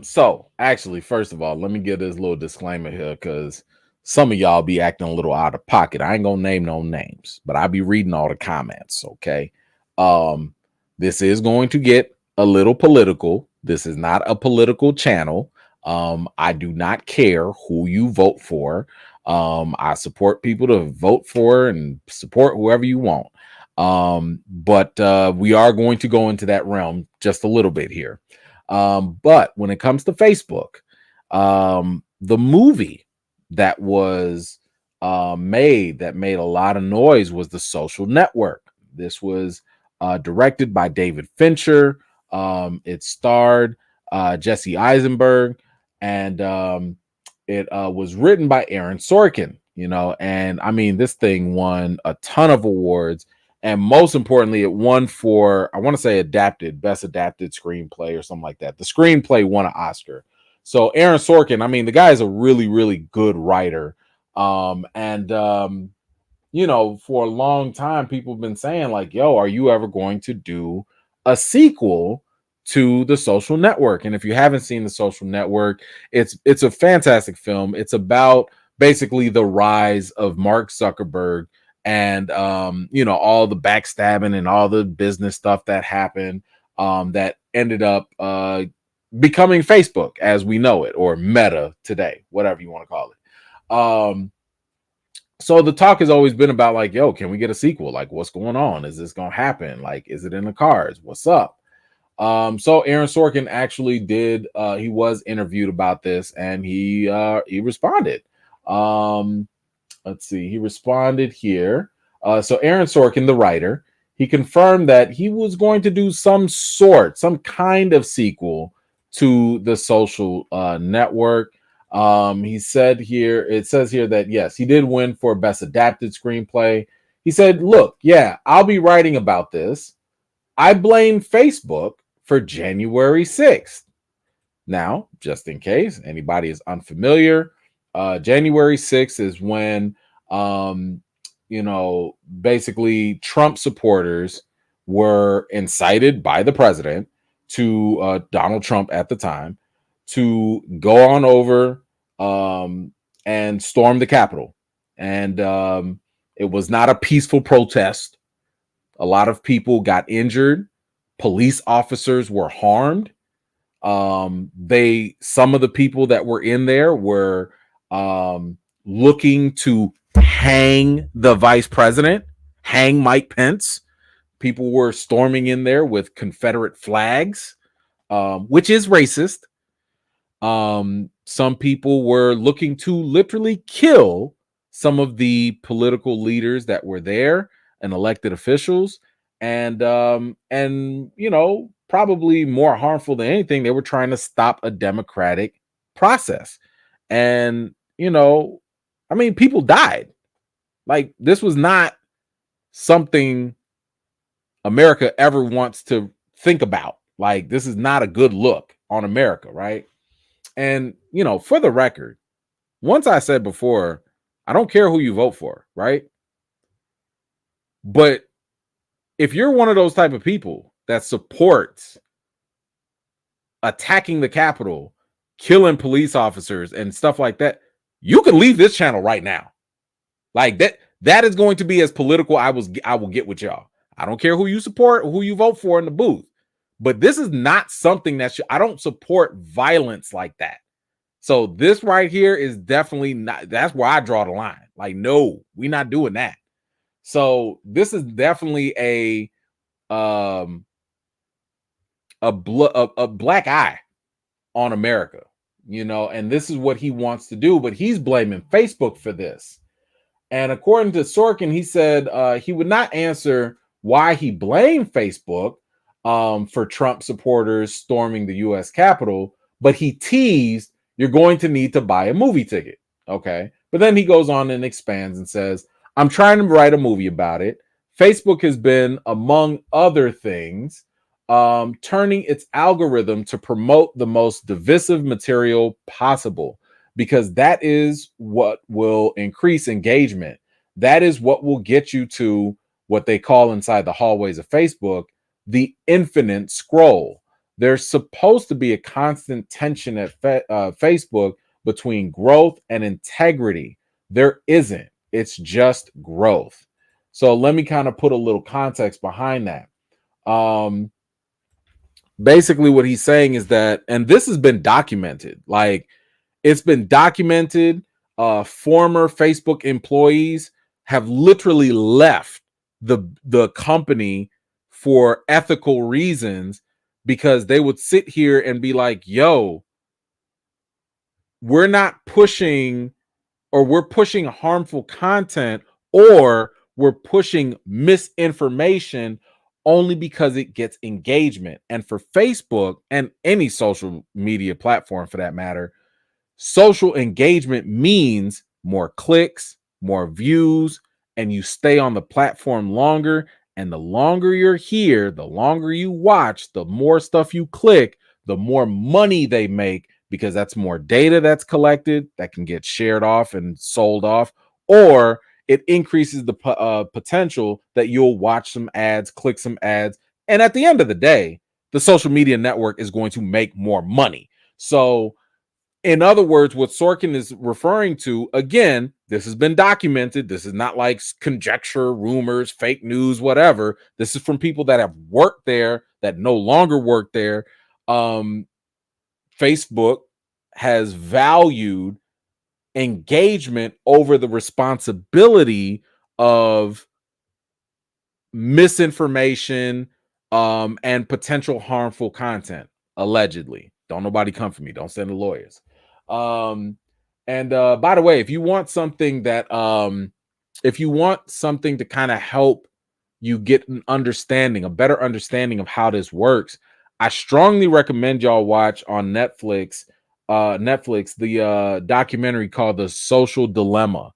So actually, first of all, let me give this little disclaimer here, because some of y'all be acting a little out of pocket. I ain't gonna name no names, but I'll be reading all the comments. Okay. This is going to get a little political. This is not a political channel. I do not care who you vote for. I support people to vote for and support whoever you want. But we are going to go into that realm just a little bit here. But when it comes to Facebook, the movie that was made a lot of noise was The Social Network. This was directed by David Fincher. It starred Jesse Eisenberg, and it was written by Aaron Sorkin. And I mean, this thing won a ton of awards. And most importantly, it won for, I want to say, best adapted screenplay or something like that. The screenplay won an Oscar. So Aaron Sorkin, I mean, the guy is a really, really good writer. For a long time, people have been saying like, yo, are you ever going to do a sequel to The Social Network? And if you haven't seen The Social Network, it's a fantastic film. It's about basically the rise of Mark Zuckerberg and all the backstabbing and all the business stuff that happened that ended up becoming Facebook as we know it, or Meta today, whatever you want to call it. So the talk has always been about like, yo, can we get a sequel? Like, what's going on? Is this gonna happen? Like, is it in the cards? What's up? So Aaron Sorkin actually did, he was interviewed about this, and he responded. Let's see. He responded here. So Aaron Sorkin, the writer, he confirmed that he was going to do some kind of sequel to The Social Network. It says here that, yes, he did win for Best Adapted Screenplay. He said, look, yeah, I'll be writing about this. I blame Facebook for January 6th. Now, just in case anybody is unfamiliar, January 6th is when, basically Trump supporters were incited by the president to Donald Trump at the time to go on over and storm the Capitol. And it was not a peaceful protest. A lot of people got injured. Police officers were harmed. Some of the people that were in there were looking to hang the vice president, hang Mike Pence. People were storming in there with Confederate flags, which is racist. Some people were looking to literally kill some of the political leaders that were there and elected officials. And probably more harmful than anything, they were trying to stop a democratic process. And, people died. Like, this was not something America ever wants to think about. Like, this is not a good look on America, right? And, for the record, once I said before, I don't care who you vote for, right? But if you're one of those type of people that supports attacking the Capitol, killing police officers and stuff like that, you can leave this channel right now. Like, that is going to be as political I will get with y'all. I don't care who you support or who you vote for in the booth, but this is not something that I don't support violence like that. So this right here is definitely not, that's where I draw the line. Like, no, we're not doing that. So this is definitely a black eye on America, and this is what he wants to do, but he's blaming Facebook for this. And according to Sorkin, he said he would not answer why he blamed Facebook for Trump supporters storming the U.S. Capitol, but he teased, you're going to need to buy a movie ticket. Okay. But then he goes on and expands and says, I'm trying to write a movie about it. Facebook has been, among other things, turning its algorithm to promote the most divisive material possible, because that is what will increase engagement. That is what will get you to what they call inside the hallways of Facebook the infinite scroll. There's supposed to be a constant tension at Facebook between growth and integrity. There isn't. It's just growth. So let me kind of put a little context behind that. Basically, what he's saying is that, and this has been documented, like, it's been documented. Former Facebook employees have literally left the company for ethical reasons, because they would sit here and be like, yo, we're not pushing, or we're pushing harmful content, or we're pushing misinformation only because it gets engagement. And for Facebook and any social media platform for that matter, social engagement means more clicks, more views, and you stay on the platform longer. And the longer you're here, the longer you watch, the more stuff you click, the more money they make, because that's more data that's collected that can get shared off and sold off, or it increases the potential that you'll watch some ads, click some ads. And at the end of the day, the social media network is going to make more money. So, in other words, what Sorkin is referring to, again, this has been documented. This is not like conjecture, rumors, fake news, whatever. This is from people that have worked there, that no longer work there. Facebook has valued engagement over the responsibility of misinformation and potential harmful content, allegedly. Don't nobody come for me. Don't send the lawyers. And by the way, if you want something that to kind of help you get an understanding, a better understanding of how this works, I strongly recommend y'all watch on Netflix the documentary called The Social Dilemma.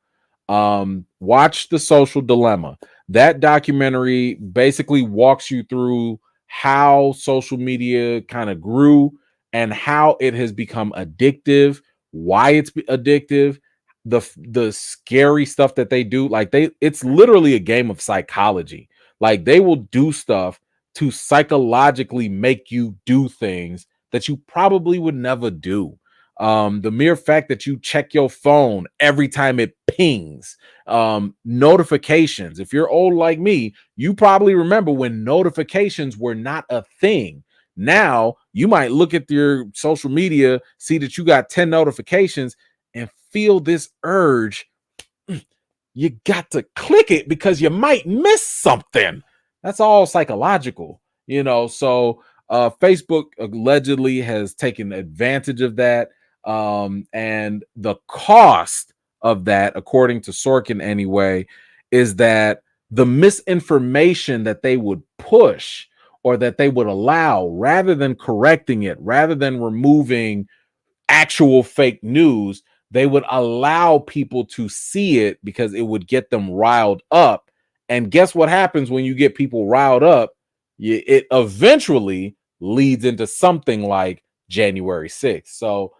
Watch The Social Dilemma. That documentary basically walks you through how social media kind of grew and how it has become addictive, why it's addictive, the scary stuff that they do. Like, it's literally a game of psychology. Like, they will do stuff to psychologically make you do things that you probably would never do. The mere fact that you check your phone every time it pings, notifications. If you're old like me, you probably remember when notifications were not a thing. Now you might look at your social media, see that you got 10 notifications, and feel this urge. You got to click it because you might miss something. That's all psychological, So Facebook allegedly has taken advantage of that. And the cost of that, according to Sorkin anyway, is that the misinformation that they would push or that they would allow, rather than correcting it, rather than removing actual fake news, they would allow people to see it because it would get them riled up. And guess what happens when you get people riled up? It eventually leads into something like January 6th. So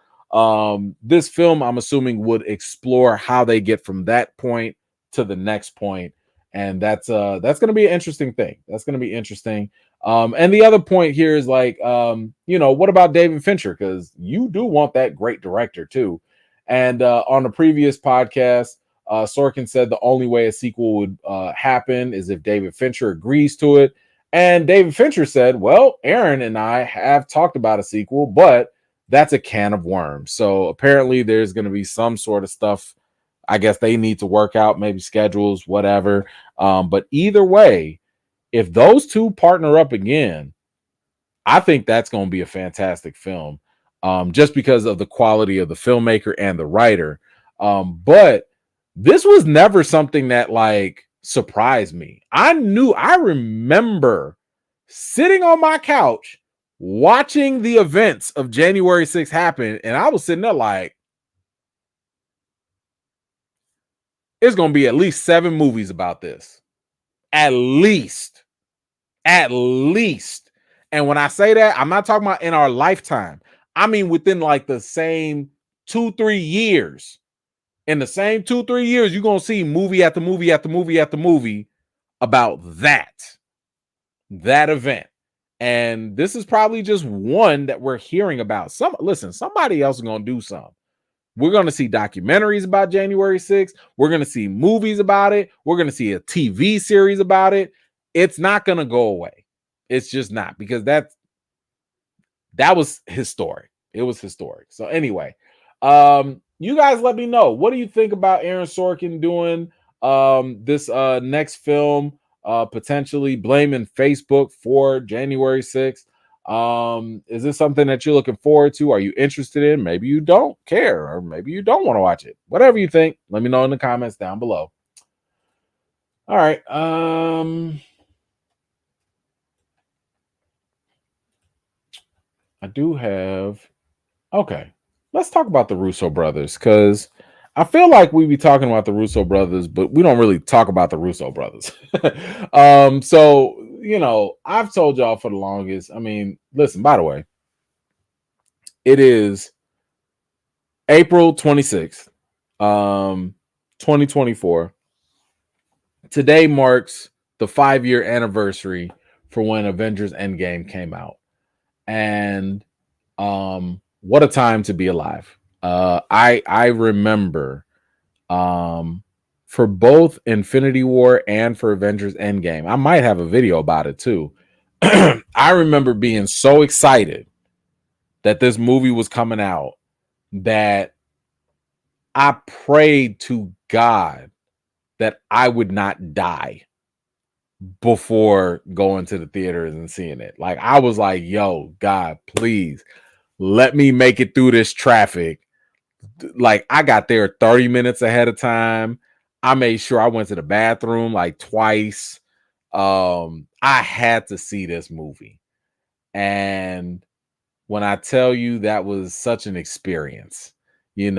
this film, I'm assuming, would explore how they get from that point to the next point. And that's going to be an interesting thing. That's going to be interesting. And the other point here is like, what about David Fincher? Because you do want that great director too. And on the previous podcast, Sorkin said the only way a sequel would happen is if David Fincher agrees to it. And David Fincher said, well, Aaron and I have talked about a sequel, but that's a can of worms. So apparently there's going to be some sort of stuff. I guess they need to work out maybe schedules, whatever. But either way, if those two partner up again, I think that's going to be a fantastic film, just because of the quality of the filmmaker and the writer. But this was never something that like surprised me. I remember sitting on my couch watching the events of January 6th happen, and I was sitting there like, it's going to be at least 7 movies about this. At least. At least. And when I say that, I'm not talking about in our lifetime. I mean within like the same 2-3 years. In the same 2-3 years, you're going to see movie after movie after movie after movie about that event. And this is probably just one that we're hearing about. Somebody else is going to do something. We're going to see documentaries about January 6th. We're going to see movies about it. We're going to see a TV series about it. It's not going to go away. It's just not, because that was historic. It was historic. So anyway, you guys let me know. What do you think about Aaron Sorkin doing this next film, potentially blaming Facebook for January 6th? Is this something that you're looking forward to? Are you interested in? Maybe you don't care, or maybe you don't want to watch it. Whatever you think, let me know in the comments down below. All right. I do have. Okay, let's talk about the Russo brothers, because I feel like we be talking about the Russo brothers, but we don't really talk about the Russo brothers. So I've told y'all for the longest. I mean, listen. By the way, it is April 26th, 2024. Today marks the 5-year anniversary for when Avengers Endgame came out, and what a time to be alive. I remember for both Infinity War and for Avengers Endgame. I might have a video about it too. I remember being so excited that this movie was coming out that I prayed to God that I would not die before going to the theaters and seeing it. Like, I was like, yo, God, please let me make it through this traffic. Like, I got there 30 minutes ahead of time. I made sure I went to the bathroom like twice. I had to see this movie. And when I tell you, that was such an experience, seeing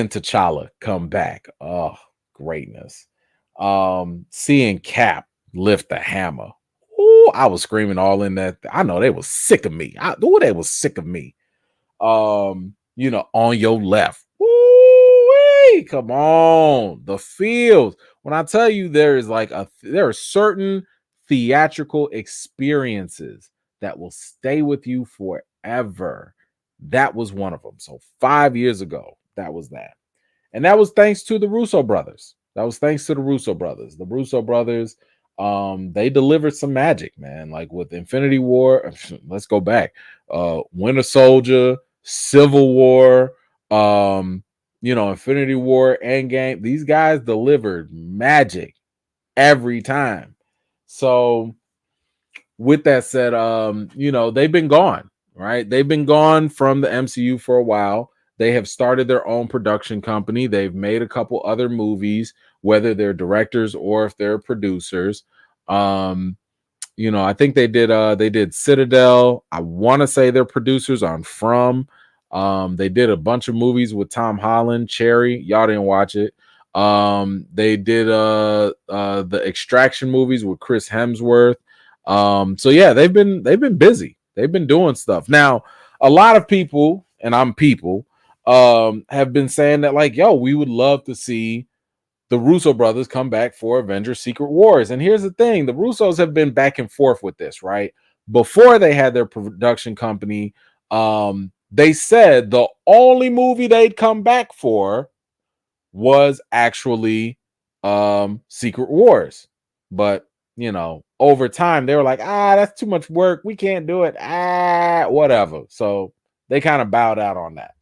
T'Challa come back. Oh, greatness. Seeing Cap lift the hammer. Ooh, I was screaming all in that. I know they was sick of me. They was sick of me. On your left. Woo-wee, come on. The fields. When I tell you, there are certain theatrical experiences that will stay with you forever. That was one of them. So 5 years ago, that was that. And that was thanks to the Russo brothers. The Russo brothers, they delivered some magic, man. Like with Infinity War, let's go back. Winter Soldier, Civil War, Infinity War, Endgame. These guys delivered magic every time. So with that said, they've been gone, right? They've been gone from the MCU for a while. They have started their own production company. They've made a couple other movies, whether they're directors or if they're producers. I think they did Citadel. I want to say they're producers on From. They did a bunch of movies with Tom Holland, Cherry. Y'all didn't watch it. They did the Extraction movies with Chris Hemsworth. So yeah, they've been busy. They've been doing stuff. Now, a lot of people, and I'm people, have been saying that, like, yo, we would love to see the Russo brothers come back for Avengers Secret Wars. And here's the thing, the Russos have been back and forth with this, right? Before they had their production company, they said the only movie they'd come back for was actually Secret Wars. But, over time, they were like, that's too much work. We can't do it. Whatever. So they kind of bowed out on that.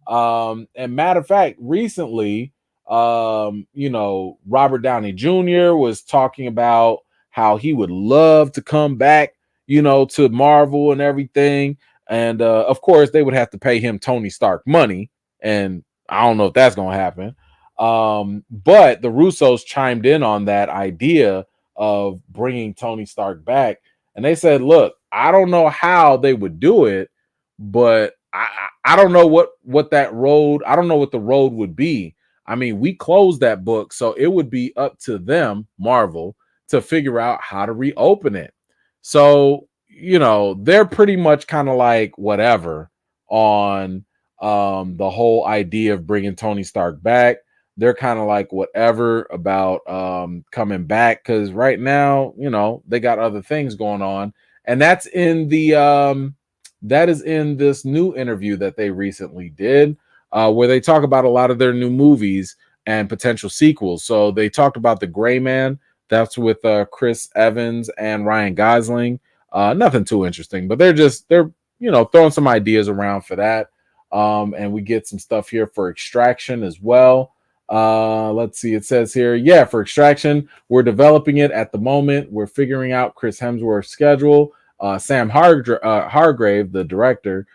And matter of fact, recently, Robert Downey Jr. was talking about how he would love to come back, to Marvel and everything. And of course, they would have to pay him Tony Stark money, and I don't know if that's gonna happen. But the Russos chimed in on that idea of bringing Tony Stark back, and they said, "Look, I don't know how they would do it, but I don't know what that road. I don't know what the road would be. I mean, we closed that book, so it would be up to them, Marvel, to figure out how to reopen it. So they're pretty much kind of like whatever on the whole idea of bringing Tony Stark back. They're kind of like whatever about coming back because right now, they got other things going on, and that is in this new interview that they recently did, where they talk about a lot of their new movies and potential sequels. So they talked about The Gray Man. That's with Chris Evans and Ryan Gosling. Nothing too interesting, but they're throwing some ideas around for that. And we get some stuff here for Extraction as well. Let's see. It says here, yeah, for Extraction, we're developing it at the moment. We're figuring out Chris Hemsworth's schedule. Sam Hargrave, the director,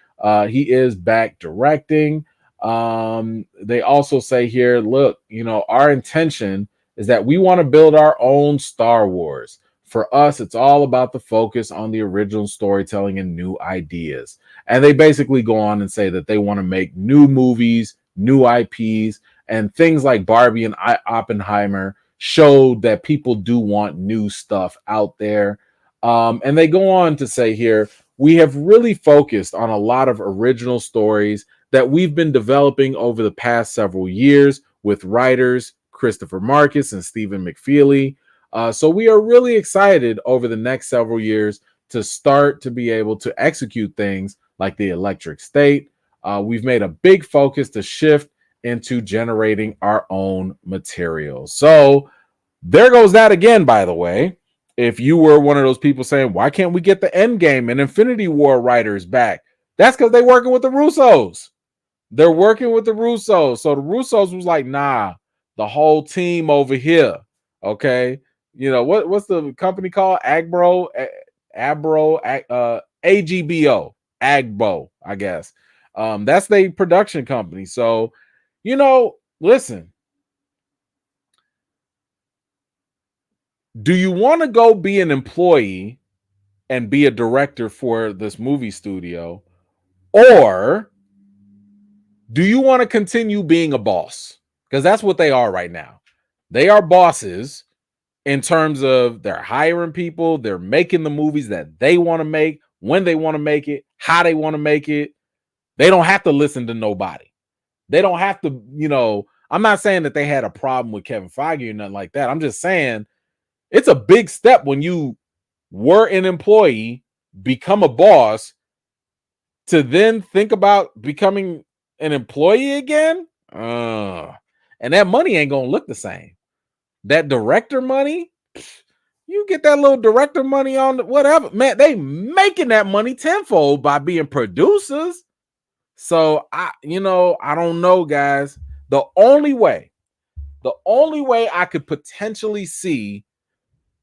he is back directing. They also say here, look, our intention is that we want to build our own Star Wars. For us, it's all about the focus on the original storytelling and new ideas. And they basically go on and say that they want to make new movies, new IPs, and things like Barbie and Oppenheimer showed that people do want new stuff out there. And they go on to say here, we have really focused on a lot of original stories that we've been developing over the past several years with writers Christopher Marcus and Stephen McFeely. So we are really excited over the next several years to start to be able to execute things like the Electric State. We've made a big focus to shift into generating our own material. So there goes that again, by the way. If you were one of those people saying, why can't we get the Endgame and Infinity War writers back? That's because they're working with the Russos. They're working with the Russos. So the Russos was like, nah, the whole team over here. Okay. What's the company called? AGBO, Agbo, I guess. That's the production company. So, listen, do you want to go be an employee and be a director for this movie studio, or do you want to continue being a boss? Because that's what they are right now. They are bosses in terms of they're hiring people, they're making the movies that they want to make, when they want to make it, how they want to make it. They don't have to listen to nobody. They don't have to, I'm not saying that they had a problem with Kevin Feige or nothing like that. I'm just saying it's a big step when you were an employee, become a boss, to then think about becoming an employee again. And that money ain't gonna look the same. That director money, you get that little director money on whatever, man. They making that money tenfold by being producers. So I don't know, guys. The only way I could potentially see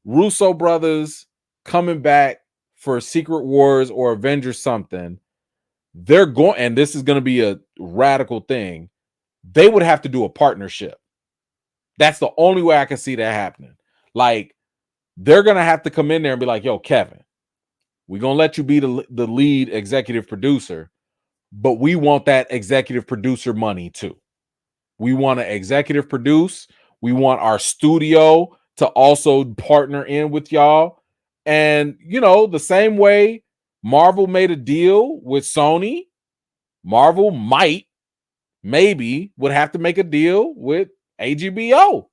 Russo Brothers coming back for Secret Wars or Avengers something, they're going, and this is going to be a radical thing. They would have to do a partnership. That's the only way I can see that happening. Like, they're going to have to come in there and be like, yo, Kevin, we're going to let you be the lead executive producer, but we want that executive producer money too. We want to executive produce. We want our studio to also partner in with y'all. And, the same way Marvel made a deal with Sony, Marvel maybe would have to make a deal with AGBO.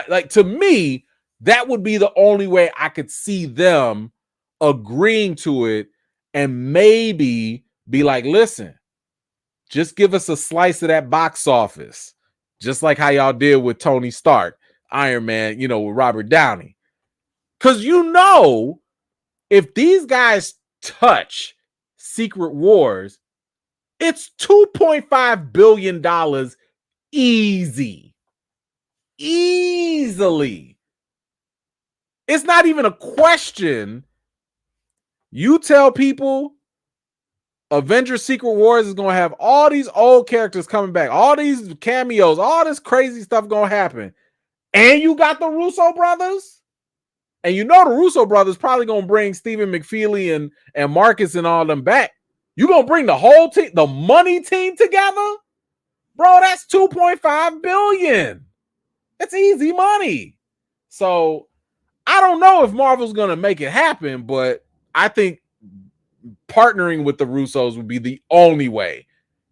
Like, to me, that would be the only way I could see them agreeing to it and maybe be like, listen, just give us a slice of that box office, just like how y'all did with Tony Stark, Iron Man, with Robert Downey. Because if these guys touch Secret Wars, It's $2.5 billion easily. It's not even a question. You tell people Avengers Secret Wars is going to have all these old characters coming back, all these cameos, all this crazy stuff going to happen. And you got the Russo brothers? And you know the Russo brothers probably going to bring Stephen McFeely and Marcus and all them back. You going to bring the whole team, the money team together? Bro, that's $2.5 billion. That's easy money. So I don't know if Marvel's going to make it happen, but I think partnering with the Russos would be the only way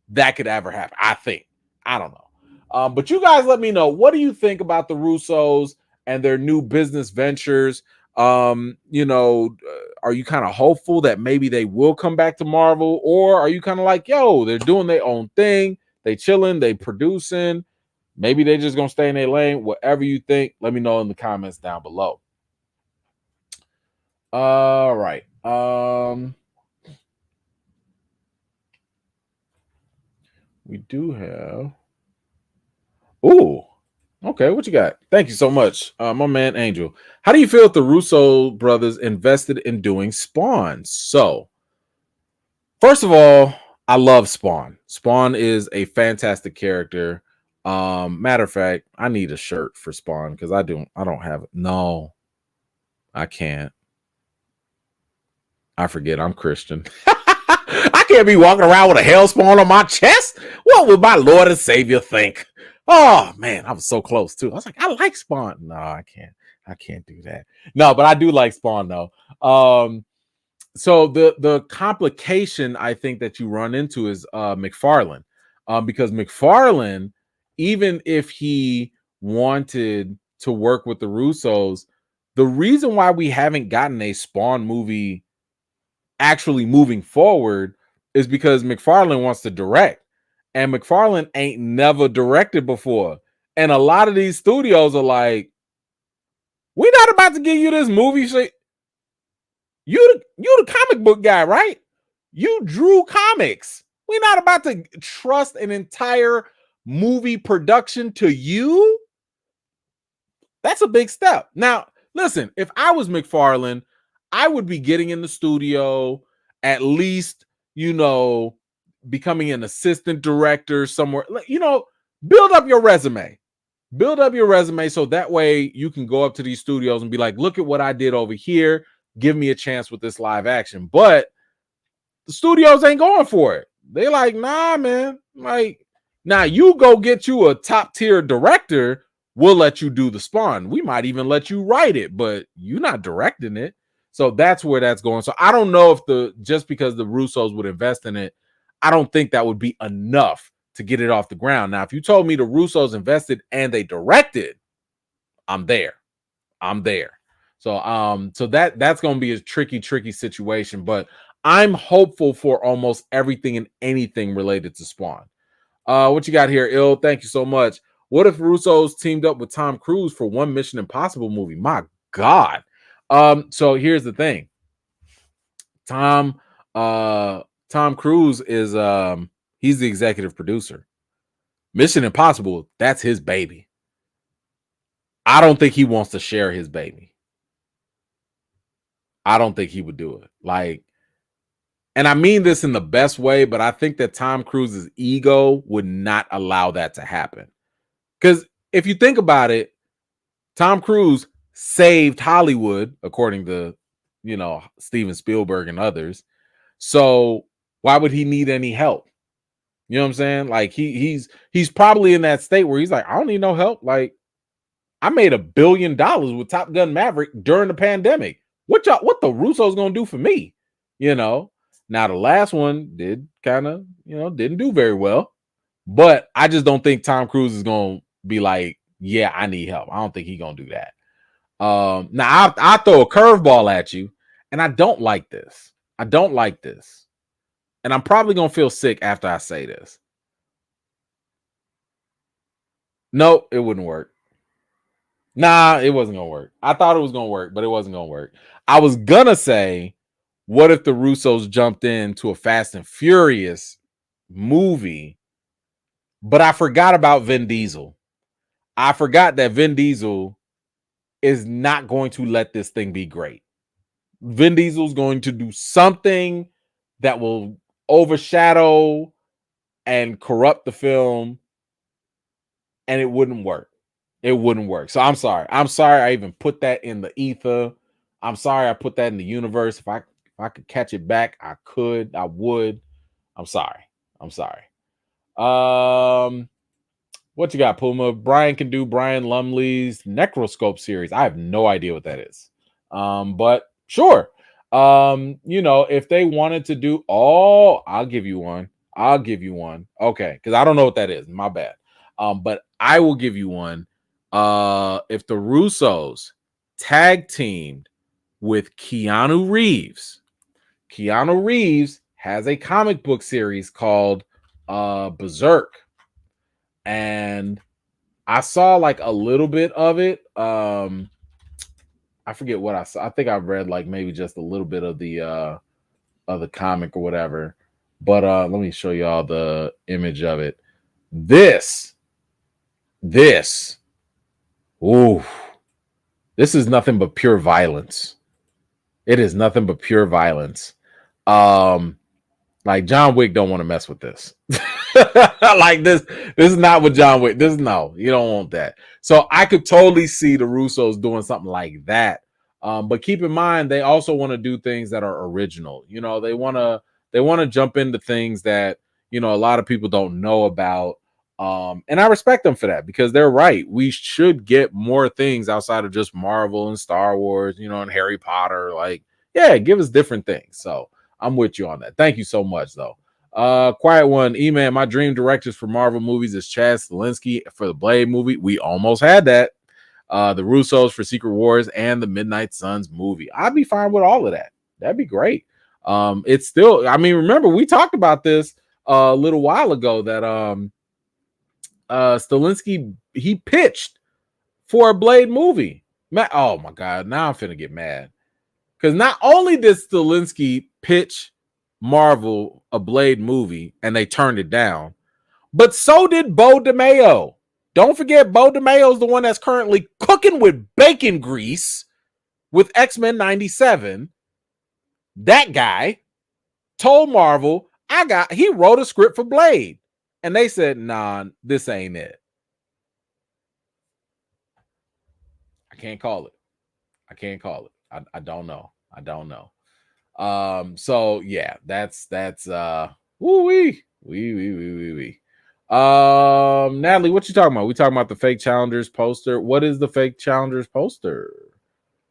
that could ever happen. I think. I don't know. But you guys let me know. What do you think about the Russos and their new business ventures? Are you kind of hopeful that maybe they will come back to Marvel? Or are you kind of like, yo, they're doing their own thing. They chilling, they producing. Maybe they just going to stay in their lane. Whatever you think, let me know in the comments down below. All right. We do have. Ooh. Okay, what you got? Thank you so much, my man Angel. How do you feel if the Russo brothers invested in doing Spawn? So, first of all, I love Spawn. Spawn is a fantastic character. Matter of fact, I need a shirt for Spawn because I don't have it. No, I can't. I forget I'm Christian. I can't be walking around with a hell spawn on my chest. What would my Lord and Savior think? Oh man, I was so close too. I was like, I like Spawn. No, I can't do that. No, but I do like Spawn though. So the complication I think that you run into is McFarlane. Because McFarlane, even if he wanted to work with the Russos, the reason why we haven't gotten a Spawn movie actually moving forward is because McFarlane wants to direct, and McFarlane ain't never directed before. And a lot of these studios are like, we're not about to give you this movie shit. You the comic book guy, right? You drew comics. We're not about to trust an entire movie production to you. That's a big step. Now, listen, if I was McFarlane, I would be getting in the studio, at least, becoming an assistant director somewhere. Build up your resume. Build up your resume so that way you can go up to these studios and be like, look at what I did over here. Give me a chance with this live action. But the studios ain't going for it. They like, nah, man. Like, now you go get you a top tier director. We'll let you do the Spawn. We might even let you write it, but you're not directing it. So that's where that's going. So I don't know if just because the Russos would invest in it, I don't think that would be enough to get it off the ground. Now, if you told me the Russos invested and they directed, I'm there. So that's going to be a tricky situation, but I'm hopeful for almost everything and anything related to Spawn. What you got here, Ill? Thank you so much. What if Russo's teamed up with Tom Cruise for one Mission Impossible movie? My God. So here's the thing. Tom Cruise is he's the executive producer. Mission Impossible, that's his baby. I don't think he wants to share his baby. I don't think he would do it. And I mean this in the best way, but I think that Tom Cruise's ego would not allow that to happen. Because if you think about it, Tom Cruise saved Hollywood, according to, Steven Spielberg and others. So why would he need any help? You know what I'm saying? Like he's probably in that state where he's like, I don't need no help. Like, I made $1 billion with Top Gun Maverick during the pandemic. What the Russos gonna do for me? Now the last one did kind of, didn't do very well. But I just don't think Tom Cruise is gonna be like, yeah, I need help. I don't think he's gonna do that. Now I throw a curveball at you, and I don't like this. And I'm probably gonna feel sick after I say this. No, it wouldn't work. Nah, it wasn't gonna work. I thought it was gonna work, but it wasn't gonna work. I was gonna say, what if the Russos jumped into a Fast and Furious movie, but I forgot about Vin Diesel. I forgot that Vin Diesel is not going to let this thing be great. Vin Diesel's going to do something that will overshadow and corrupt the film, and it wouldn't work. It wouldn't work. So I'm sorry. I'm sorry I even put that in the ether. I'm sorry I put that in the universe. If I could catch it back, I could. I would. I'm sorry. I'm sorry. What you got, Puma? Brian can do Brian Lumley's Necroscope series. I have no idea what that is. But sure. If they wanted to do, I'll give you one. I'll give you one. Okay, because I don't know what that is. My bad. But I will give you one. If the Russos tag teamed with Keanu Reeves has a comic book series called Berserk. And I saw like a little bit of it. I forget what I saw. I think I read like maybe just a little bit of the comic or whatever. But let me show y'all the image of it. This is nothing but pure violence. It is nothing but pure violence. Like John Wick don't want to mess with this. Like this is not what John Wick. No, you don't want that. So I could totally see the Russos doing something like that. But keep in mind, they also want to do things that are original. They want to jump into things that a lot of people don't know about. And I respect them for that because they're right. We should get more things outside of just Marvel and Star Wars, and Harry Potter. Like, yeah, give us different things. So I'm with you on that. Thank you so much, though. Quiet one, E-Man, my dream directors for Marvel movies is Chad Stahelski for the Blade movie. We almost had that. The Russos for Secret Wars and the Midnight Suns movie. I'd be fine with all of that. That'd be great. It's still, remember, we talked about this a little while ago that Stahelski, he pitched for a Blade movie. Oh my God, now I'm finna get mad. Because not only did Stahelski pitch Marvel a Blade movie and they turned it down, but so did Bo DeMayo. Don't forget, Bo DeMayo is the one that's currently cooking with bacon grease with X-Men 97. That guy told Marvel, he wrote a script for Blade. And they said, nah, this ain't it. I can't call it. I don't know. So yeah, that's wee. Natalie, what you talking about? We talking about the fake challengers poster. What is the fake challengers poster?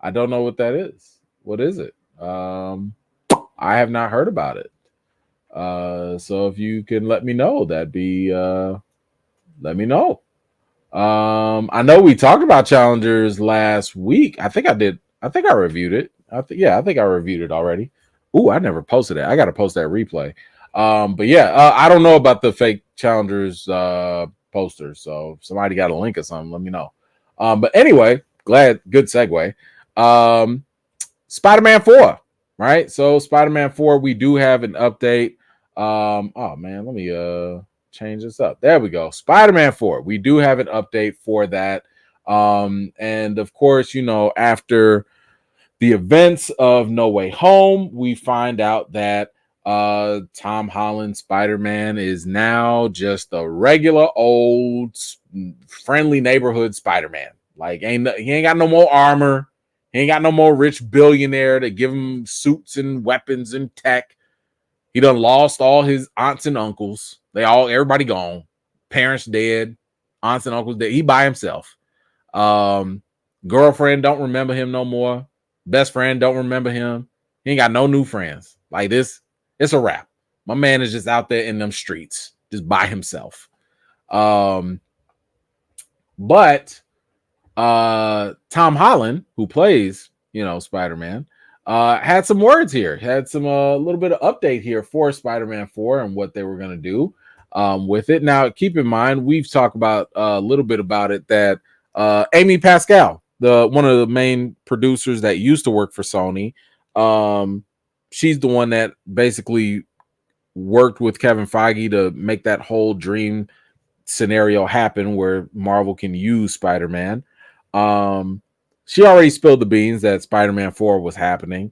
I don't know what that is. What is it? I have not heard about it. So if you can let me know, that'd be let me know. I know we talked about challengers last week. I think I did. I think I reviewed it. I think I reviewed it already. Ooh, I never posted it. I got to post that replay. But yeah, I don't know about the fake challengers poster. So if somebody got a link or something, let me know. But anyway, good segue. Spider-Man 4, right? So Spider-Man 4, we do have an update. Oh man, let me change this up. There we go. Spider-Man 4. We do have an update for that. And of course, after the events of No Way Home, we find out that Tom Holland Spider-Man is now just a regular old friendly neighborhood Spider-Man. Like he ain't got no more armor. He ain't got no more rich billionaire to give him suits and weapons and tech. He done lost all his aunts and uncles. Everybody gone. Parents dead. Aunts and uncles dead. He by himself. Girlfriend don't remember him no more. Best friend don't remember him. He ain't got no new friends. Like this, it's a wrap. My man is just out there in them streets, just by himself. But Tom Holland, who plays, Spider-Man, had some words here. Had some little bit of update here for Spider-Man 4 and what they were going to do with it. Now, keep in mind, we've talked about a little bit about it that Amy Pascal, one of the main producers that used to work for Sony, she's the one that basically worked with Kevin Feige to make that whole dream scenario happen where Marvel can use Spider-Man. She already spilled the beans that Spider-Man 4 was happening.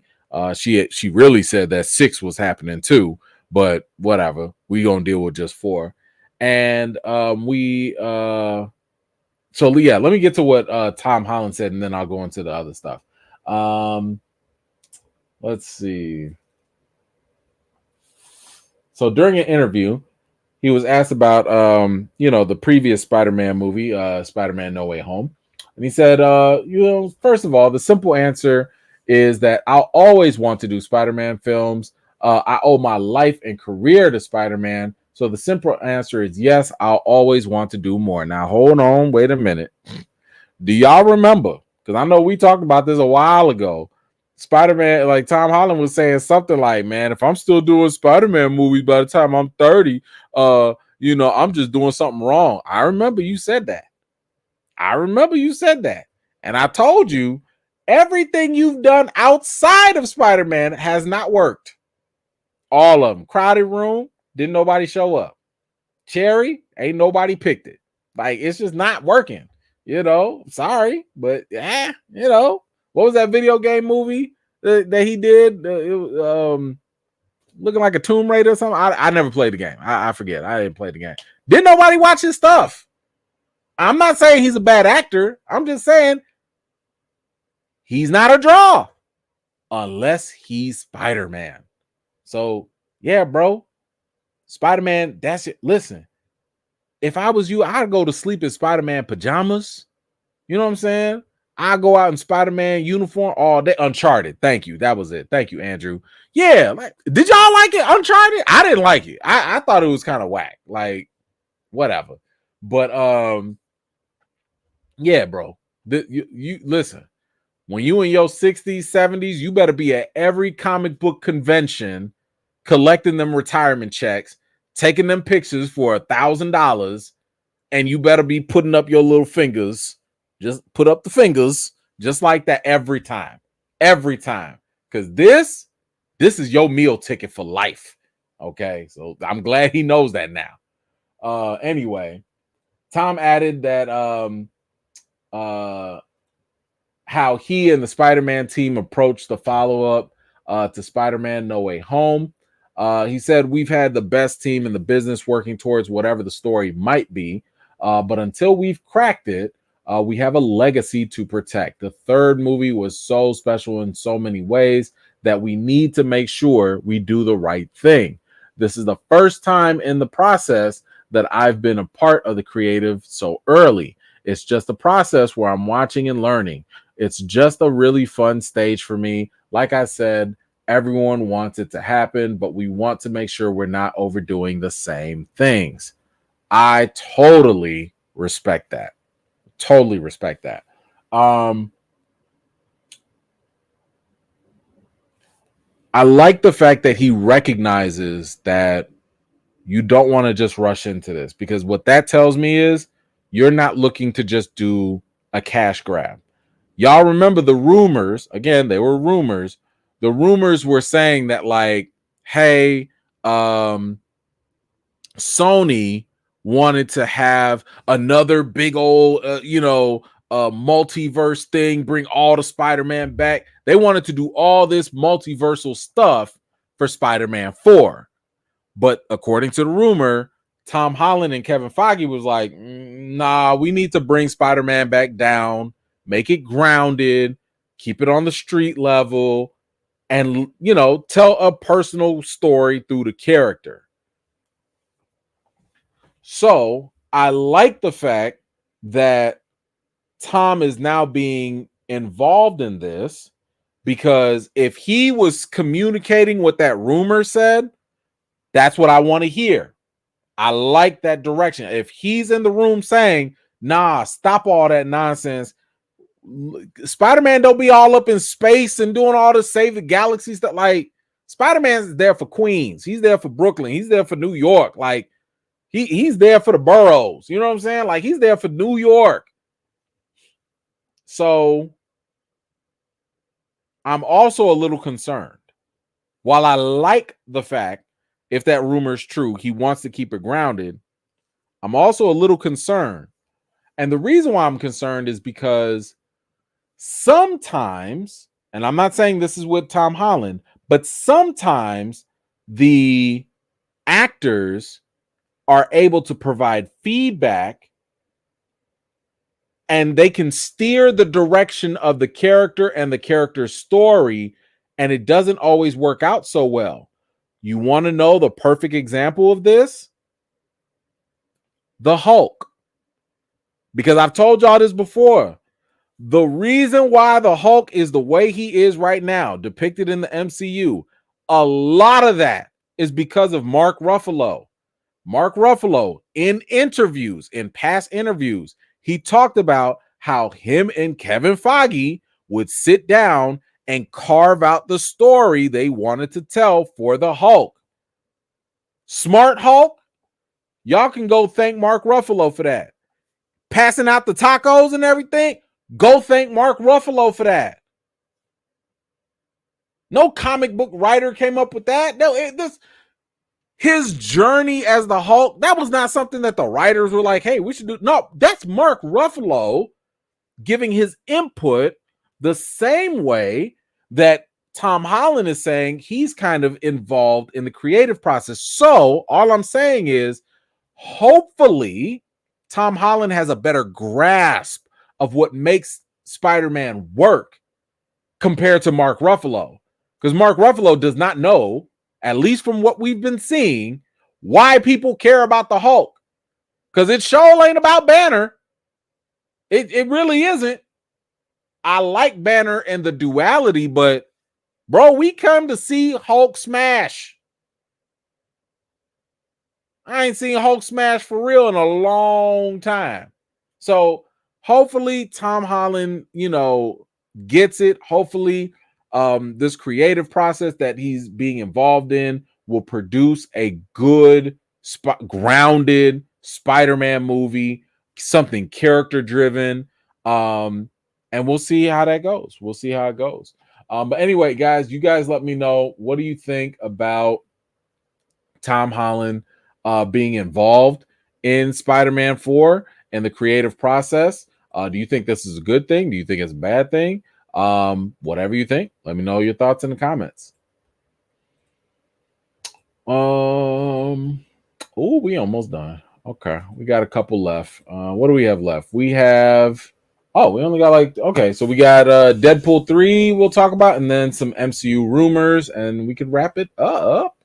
She really said that 6 was happening too, but whatever. We gonna deal with just 4. And so yeah, let me get to what Tom Holland said, and then I'll go into the other stuff. Let's see. So during an interview, he was asked about the previous Spider-Man movie, Spider-Man No Way Home. And he said, first of all, the simple answer is that I'll always want to do Spider-Man films. I owe my life and career to Spider-Man. So the simple answer is yes, I'll always want to do more. Now, hold on, wait a minute. Do y'all remember? Because I know we talked about this a while ago. Spider-Man, like Tom Holland was saying something like, man, if I'm still doing Spider-Man movies by the time I'm 30, I'm just doing something wrong. I remember you said that. And I told you everything you've done outside of Spider-Man has not worked. All of them. Crowded Room, didn't nobody show up. Cherry, ain't nobody picked it. Like, it's just not working. Sorry, but what was that video game movie that he did? It was, looking like a Tomb Raider or something. I never played the game. I forget. I didn't play the game. Didn't nobody watch his stuff? I'm not saying he's a bad actor. I'm just saying he's not a draw unless he's Spider-Man. So yeah, bro, Spider-Man. That's it. Listen, if I was you, I'd go to sleep in Spider-Man pajamas. You know what I'm saying? I go out in Spider-Man uniform all day. Uncharted. Thank you. That was it. Thank you, Andrew. Yeah. Like, did y'all like it? Uncharted? I didn't like it. I thought it was kind of whack. Like, whatever. But yeah, bro. You listen. When you in your 60s, 70s, you better be at every comic book convention, collecting them retirement checks, taking them pictures for $1,000, and you better be putting up your little fingers. Just put up the fingers just like that every time. Because this is your meal ticket for life. Okay. So I'm glad he knows that now. Anyway, Tom added that how he and the Spider-Man team approached the follow-up to Spider-Man No Way Home. He said, we've had the best team in the business working towards whatever the story might be. But until we've cracked it, we have a legacy to protect. The third movie was so special in so many ways that we need to make sure we do the right thing. This is the first time in the process that I've been a part of the creative so early. It's just a process where I'm watching and learning. It's just a really fun stage for me. Like I said, everyone wants it to happen, but we want to make sure we're not overdoing the same things. I totally respect that. I like the fact that he recognizes that you don't want to just rush into this, because what that tells me is you're not looking to just do a cash grab. Y'all remember the rumors? Again, they were rumors. The rumors were saying that, like, hey, Sony wanted to have another big old, multiverse thing, bring all the Spider-Man back. They wanted to do all this multiversal stuff for Spider-Man 4. But according to the rumor, Tom Holland and Kevin Feige was like, nah, we need to bring Spider-Man back down, make it grounded, keep it on the street level, and, tell a personal story through the character. So I like the fact that Tom is now being involved in this, because if he was communicating what that rumor said, that's what I want to hear. I like that direction. If he's in the room saying, nah, stop all that nonsense. Spider-Man don't be all up in space and doing all this save the galaxy stuff. Like, Spider-Man's there for Queens. He's there for Brooklyn. He's there for New York. Like, he's there for the boroughs. You know what I'm saying? Like, he's there for New York. So I'm also a little concerned. While I like the fact if that rumor is true, he wants to keep it grounded. I'm also a little concerned. And the reason why I'm concerned is because sometimes, and I'm not saying this is with Tom Holland, but sometimes the actors are able to provide feedback and they can steer the direction of the character and the character's story, and it doesn't always work out so well. You want to know the perfect example of this? The Hulk. Because I've told y'all this before. The reason why the Hulk is the way he is right now, depicted in the MCU, a lot of that is because of Mark Ruffalo. Mark Ruffalo, in interviews, in past interviews, he talked about how him and Kevin Feige would sit down and carve out the story they wanted to tell for the Hulk. Smart Hulk, y'all can go thank Mark Ruffalo for that. Passing out the tacos and everything, go thank Mark Ruffalo for that. No comic book writer came up with that. No, his journey as the Hulk, that was not something that the writers were like, hey, we should do. No, that's Mark Ruffalo giving his input the same way that Tom Holland is saying he's kind of involved in the creative process. So all I'm saying is, hopefully, Tom Holland has a better grasp of what makes Spider-Man work compared to Mark Ruffalo. Because Mark Ruffalo does not know, at least from what we've been seeing, why people care about the Hulk. Because it sure ain't about Banner. It really isn't. I like Banner and the duality, but bro, we come to see Hulk smash. I ain't seen Hulk smash for real in a long time. So hopefully Tom Holland, gets it. Hopefully this creative process that he's being involved in will produce a good, grounded Spider-Man movie, something character-driven. And we'll see how that goes. We'll see how it goes. But anyway, guys, you guys let me know, what do you think about Tom Holland being involved in Spider-Man 4 and the creative process? Do you think this is a good thing? Do you think it's a bad thing? Whatever you think, let me know your thoughts in the comments. We almost done. Okay, we got a couple left. What do we have left? We only got so we got Deadpool 3 we'll talk about, and then some MCU rumors, and we can wrap it up.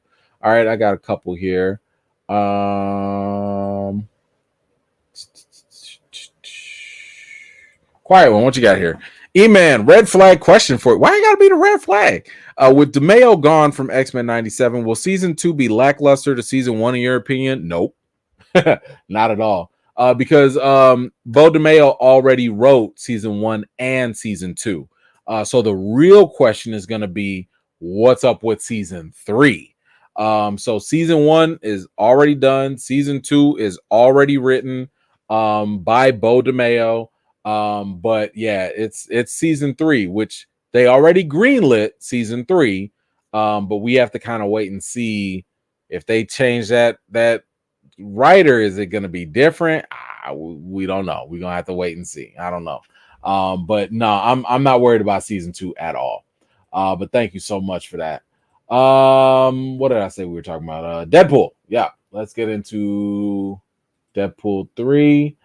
All right, I got a couple here. Quiet one, what you got here? E-Man, red flag question for you. Why you gotta be the red flag? With DeMeo gone from X-Men 97, will season 2 be lackluster to season 1 in your opinion? Nope. Not at all. Because Bo DeMeo already wrote season 1 and season 2. So the real question is going to be, what's up with season 3? So season 1 is already done. Season 2 is already written by Bo DeMeo. But yeah, it's season 3, which they already greenlit season 3. But we have to kind of wait and see if they change that writer. Is it going to be different? We don't know. We're gonna have to wait and see. I don't know. But no, I'm not worried about season 2 at all. But thank you so much for that. What did I say we were talking about? Deadpool. Yeah, let's get into Deadpool 3.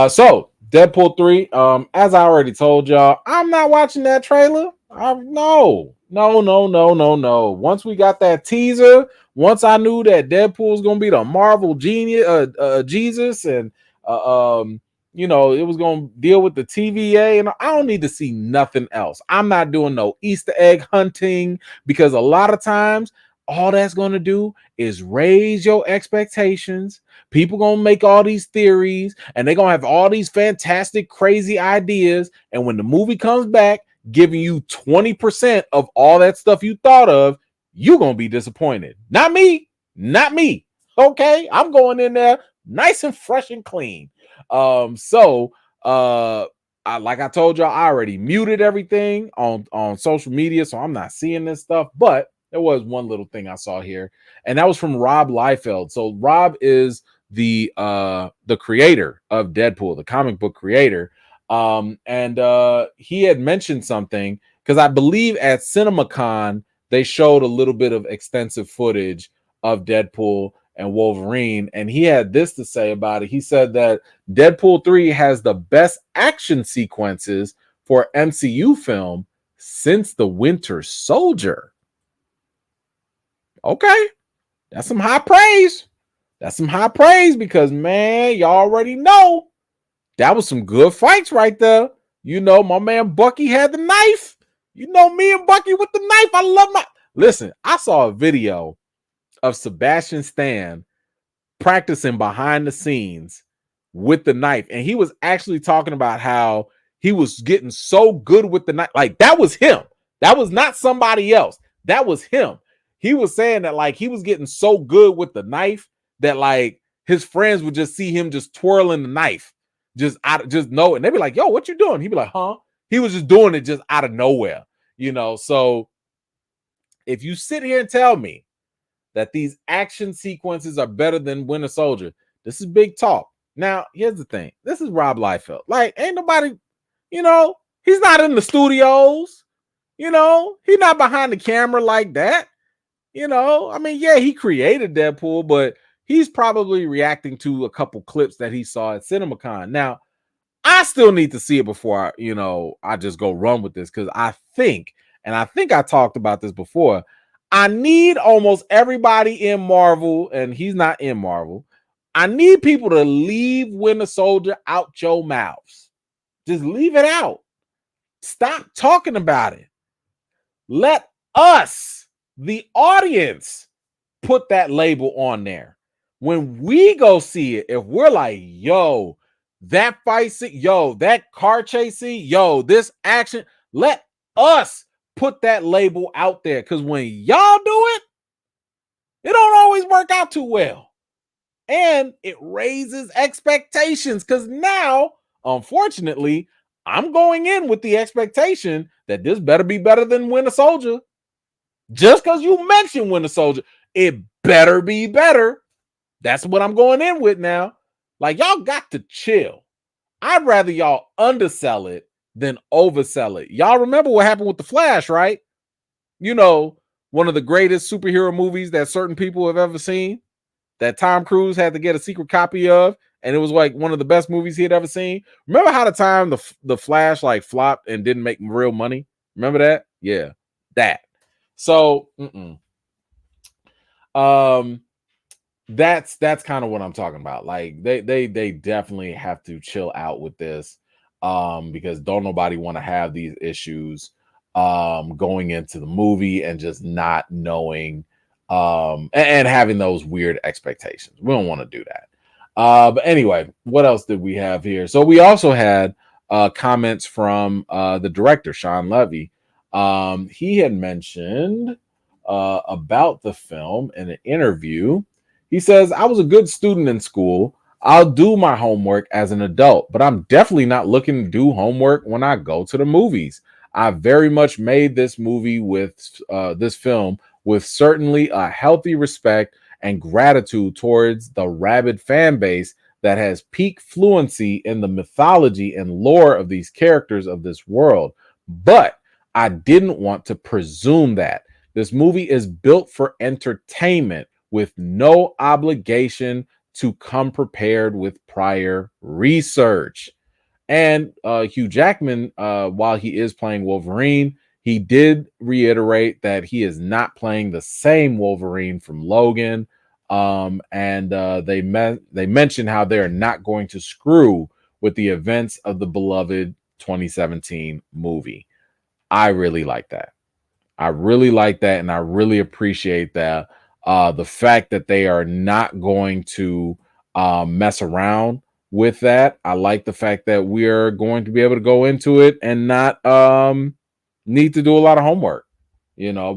So Deadpool 3, as I already told y'all, I'm not watching that trailer. No. Once we got that teaser, once I knew that Deadpool was gonna be the Marvel genius, Jesus, and it was gonna deal with the TVA, and I don't need to see nothing else. I'm not doing no Easter egg hunting, because a lot of times all that's gonna do is raise your expectations. People gonna make all these theories, and they're gonna have all these fantastic, crazy ideas. And when the movie comes back, giving you 20% of all that stuff you thought of, you're gonna be disappointed. Not me. Okay, I'm going in there nice and fresh and clean. Like I told y'all, I already muted everything on social media, so I'm not seeing this stuff. But There was one little thing I saw here, and that was from Rob Liefeld. So Rob is the creator of Deadpool, the comic book creator. And he had mentioned something because I believe at CinemaCon they showed a little bit of extensive footage of Deadpool and Wolverine, and he had this to say about it. He said that Deadpool 3 has the best action sequences for MCU film since the Winter Soldier. Okay, that's some high praise. That's some high praise because, man, y'all already know that was some good fights right there. You know, my man Bucky had the knife. You know, me and Bucky with the knife. I love my. Listen, I saw a video of Sebastian Stan practicing behind the scenes with the knife, and he was actually talking about how he was getting so good with the knife. Like, that was him. That was not somebody else. That was him. He was saying that, like, he was getting so good with the knife that, like, his friends would just see him just twirling the knife just know it. And they'd be like, yo, what you doing? He'd be like, huh? He was just doing it just out of nowhere, you know. So if you sit here and tell me that these action sequences are better than Winter Soldier, this is big talk. Now, here's the thing. This is Rob Liefeld. Like, ain't nobody, you know, he's not in the studios. You know, he's not behind the camera like that. You know, I mean, yeah, he created Deadpool, but he's probably reacting to a couple clips that he saw at CinemaCon. Now, I still need to see it before I just go run with this, because I think I talked about this before. I need almost everybody in Marvel, and he's not in Marvel. I need people to leave Winter Soldier out your mouths. Just leave it out. Stop talking about it. Let us, the audience, put that label on there. When we go see it, if we're like, yo, that fight scene, yo, that car chase scene, yo, this action, let us put that label out there. Because when y'all do it, it don't always work out too well. And it raises expectations. Because now, unfortunately, I'm going in with the expectation that this better be better than Winter Soldier. Just because you mentioned Winter Soldier, it better be better. That's what I'm going in with now. Like, y'all got to chill. I'd rather y'all undersell it than oversell it. Y'all remember what happened with The Flash, right? You know, one of the greatest superhero movies that certain people have ever seen, that Tom Cruise had to get a secret copy of, and it was like one of the best movies he had ever seen. Remember how the time the Flash like flopped and didn't make real money? Remember that? Yeah, that. So, that's kind of what I'm talking about. Like, they definitely have to chill out with this, because don't nobody want to have these issues going into the movie and just not knowing and having those weird expectations. We don't want to do that. But anyway, what else did we have here? So we also had comments from the director, Sean Levy. He had mentioned about the film in an interview. He says, I was a good student in school. I'll do my homework as an adult, but I'm definitely not looking to do homework when I go to the movies. I very much made this movie with this film with certainly a healthy respect and gratitude towards the rabid fan base that has peak fluency in the mythology and lore of these characters of this world. But I didn't want to presume that. This movie is built for entertainment with no obligation to come prepared with prior research. And Hugh Jackman, while he is playing Wolverine, he did reiterate that he is not playing the same Wolverine from Logan. And they mentioned how they're not going to screw with the events of the beloved 2017 movie. I really like that. I really like that, and I really appreciate that. The fact that they are not going to mess around with that. I like the fact that we are going to be able to go into it and not need to do a lot of homework,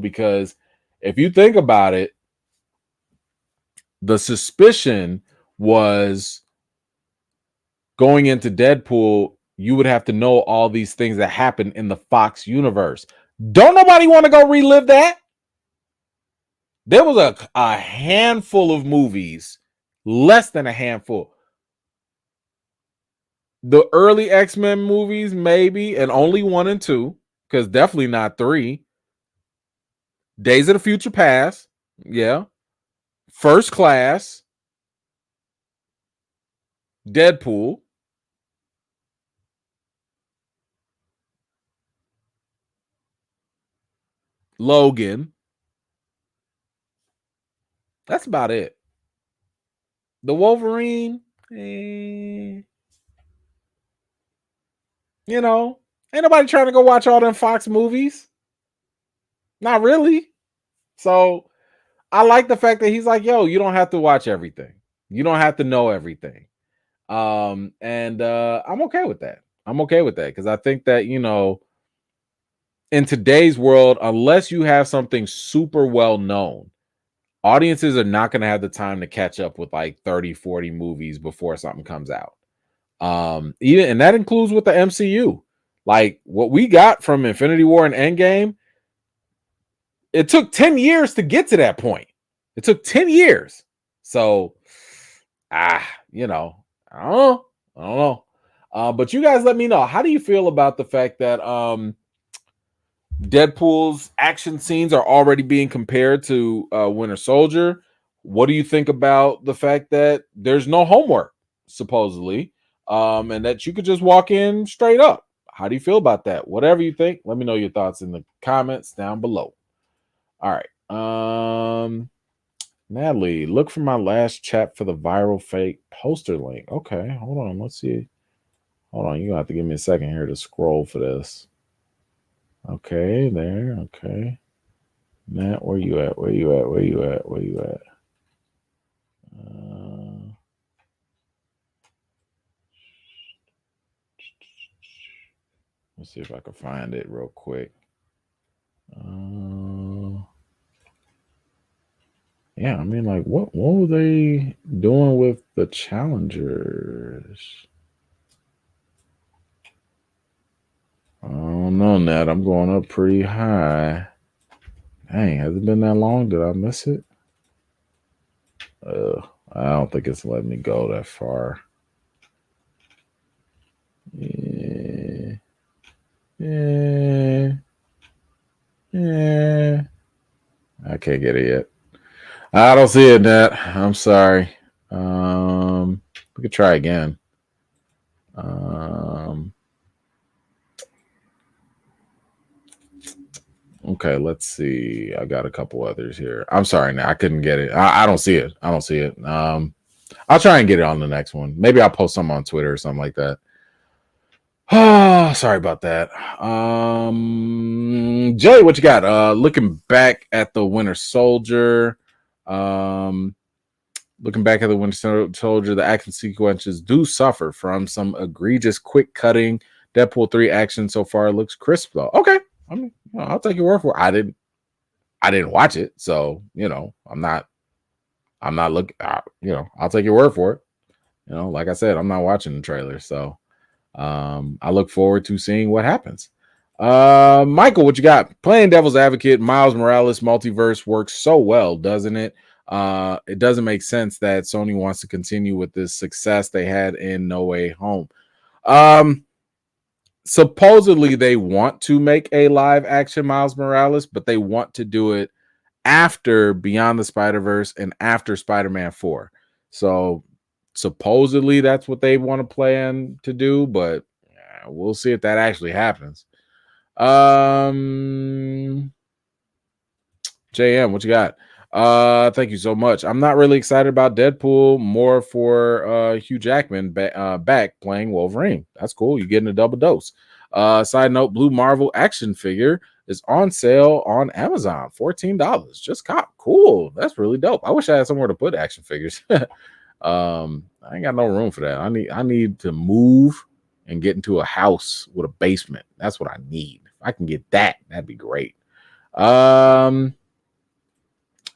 because if you think about it, the suspicion was going into Deadpool, you would have to know all these things that happen in the Fox universe. Don't nobody want to go relive that. There was a handful of movies, less than a handful. The early X-Men movies, maybe, and only 1 and 2, because definitely not 3. Days of the Future Past, yeah. First Class, Deadpool, Logan. That's about it. The Wolverine, you know, ain't nobody trying to go watch all them Fox movies. Not really. So I like the fact that he's like, yo, you don't have to watch everything. You don't have to know everything. And I'm okay with that. I'm okay with that because I think that, in today's world, unless you have something super well known, audiences are not going to have the time to catch up with like 30, 40 movies before something comes out. Even and that includes with the MCU. Like what we got from Infinity War and Endgame, it took 10 years to get to that point. It took 10 years. So, you know, I don't know. But you guys let me know. How do you feel about the fact that Deadpool's action scenes are already being compared to Winter Soldier? What do you think about the fact that there's no homework, supposedly, and that you could just walk in straight up? How do you feel about that? Whatever you think, let me know your thoughts in the comments down below. All right. Natalie, look for my last chat for the viral fake poster link. Okay, hold on. Let's see. Hold on. You're gonna have to give me a second here to scroll for this. Okay, there. Okay. Nat, where you at? Where you at? Where you at? Where you at? Let's see if I can find it real quick. Yeah, I mean, like, what were they doing with the challengers? I don't know, Nat. I'm going up pretty high. Dang, has it been that long? Did I miss it? I don't think it's letting me go that far. Yeah. I can't get it yet. I don't see it, Nat. I'm sorry. We could try again. Okay, let's see. I got a couple others here. I'm sorry, Nat. I couldn't get it. I don't see it. I don't see it. I'll try and get it on the next one. Maybe I'll post some on Twitter or something like that. Oh, sorry about that. Jay, what you got? Looking back at the Winter Soldier. Looking back at the Winter Soldier, the action sequences do suffer from some egregious quick cutting. Deadpool 3 action so far looks crisp though. Okay, I mean, I'll take your word for it. I didn't watch it, so I'm not looking. I'll take your word for it. Like I said, I'm not watching the trailer, so I look forward to seeing what happens. Michael, what you got? Playing devil's advocate, Miles Morales multiverse works so well, doesn't it? It doesn't make sense that Sony wants to continue with this success they had in No Way Home. Supposedly they want to make a live action Miles Morales, but they want to do it after Beyond the Spider-Verse and after Spider-Man 4. So supposedly that's what they want to plan to do, but we'll see if that actually happens. JM, what you got? Thank you so much. I'm not really excited about Deadpool, more for Hugh Jackman back playing Wolverine. That's cool. You're getting a double dose. Side note, Blue Marvel action figure is on sale on Amazon, $14. Just cop. Cool. That's really dope. I wish I had somewhere to put action figures. I ain't got no room for that. I need to move and get into a house with a basement. That's what I need. If I can get that, that'd be great.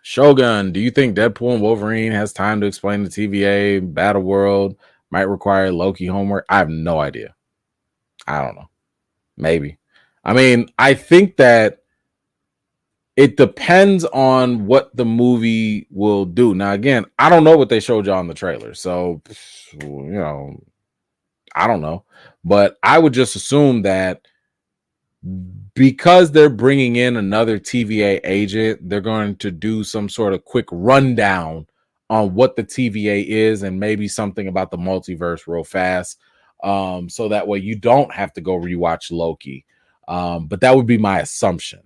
Shogun, do you think Deadpool and Wolverine has time to explain the TVA Battle World? Might require Loki homework? I have no idea. I don't know. Maybe. I mean, I think that It depends on what the movie will do. Now, again, I don't know what they showed y'all in the trailer, so I don't know, but I would just assume that because they're bringing in another TVA agent, they're going to do some sort of quick rundown on what the TVA is and maybe something about the multiverse real fast. So that way you don't have to go rewatch Loki. But that would be my assumption.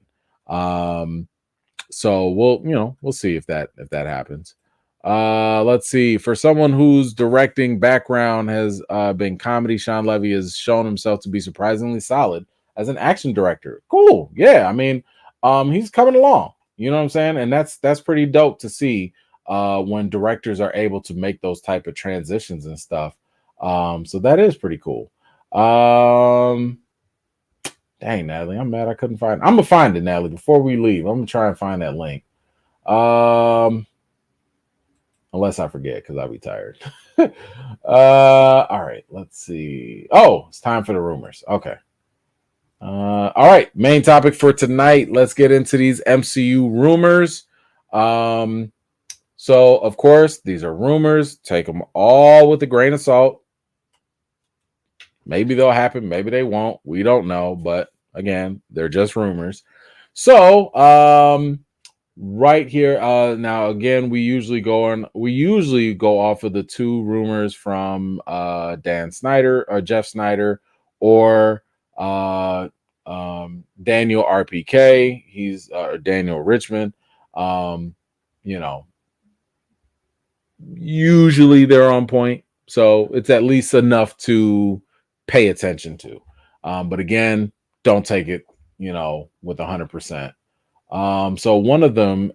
So we'll see if that happens. Let's see. For someone whose directing background has been comedy, Sean Levy has shown himself to be surprisingly solid as an action director. Cool. Yeah, I mean, he's coming along. You know what I'm saying? And that's pretty dope to see when directors are able to make those type of transitions and stuff. So that is pretty cool. Dang, Natalie, I'm mad I couldn't find it. I'm gonna find it, Natalie, before we leave. I'm gonna try and find that link. Unless I forget, because I'll be tired. All right, let's see. Oh, it's time for the rumors. Okay. All right, main topic for tonight. Let's get into these MCU rumors. So of course, these are rumors. Take them all with a grain of salt. Maybe they'll happen, maybe they won't. We don't know, but again, they're just rumors. So, right here, now again, we usually go off of the two rumors from Dan Snyder or Jeff Snyder or Daniel RPK. He's Daniel Richmond. Usually they're on point, so it's at least enough to pay attention to. But again, don't take it, with 100%. So one of them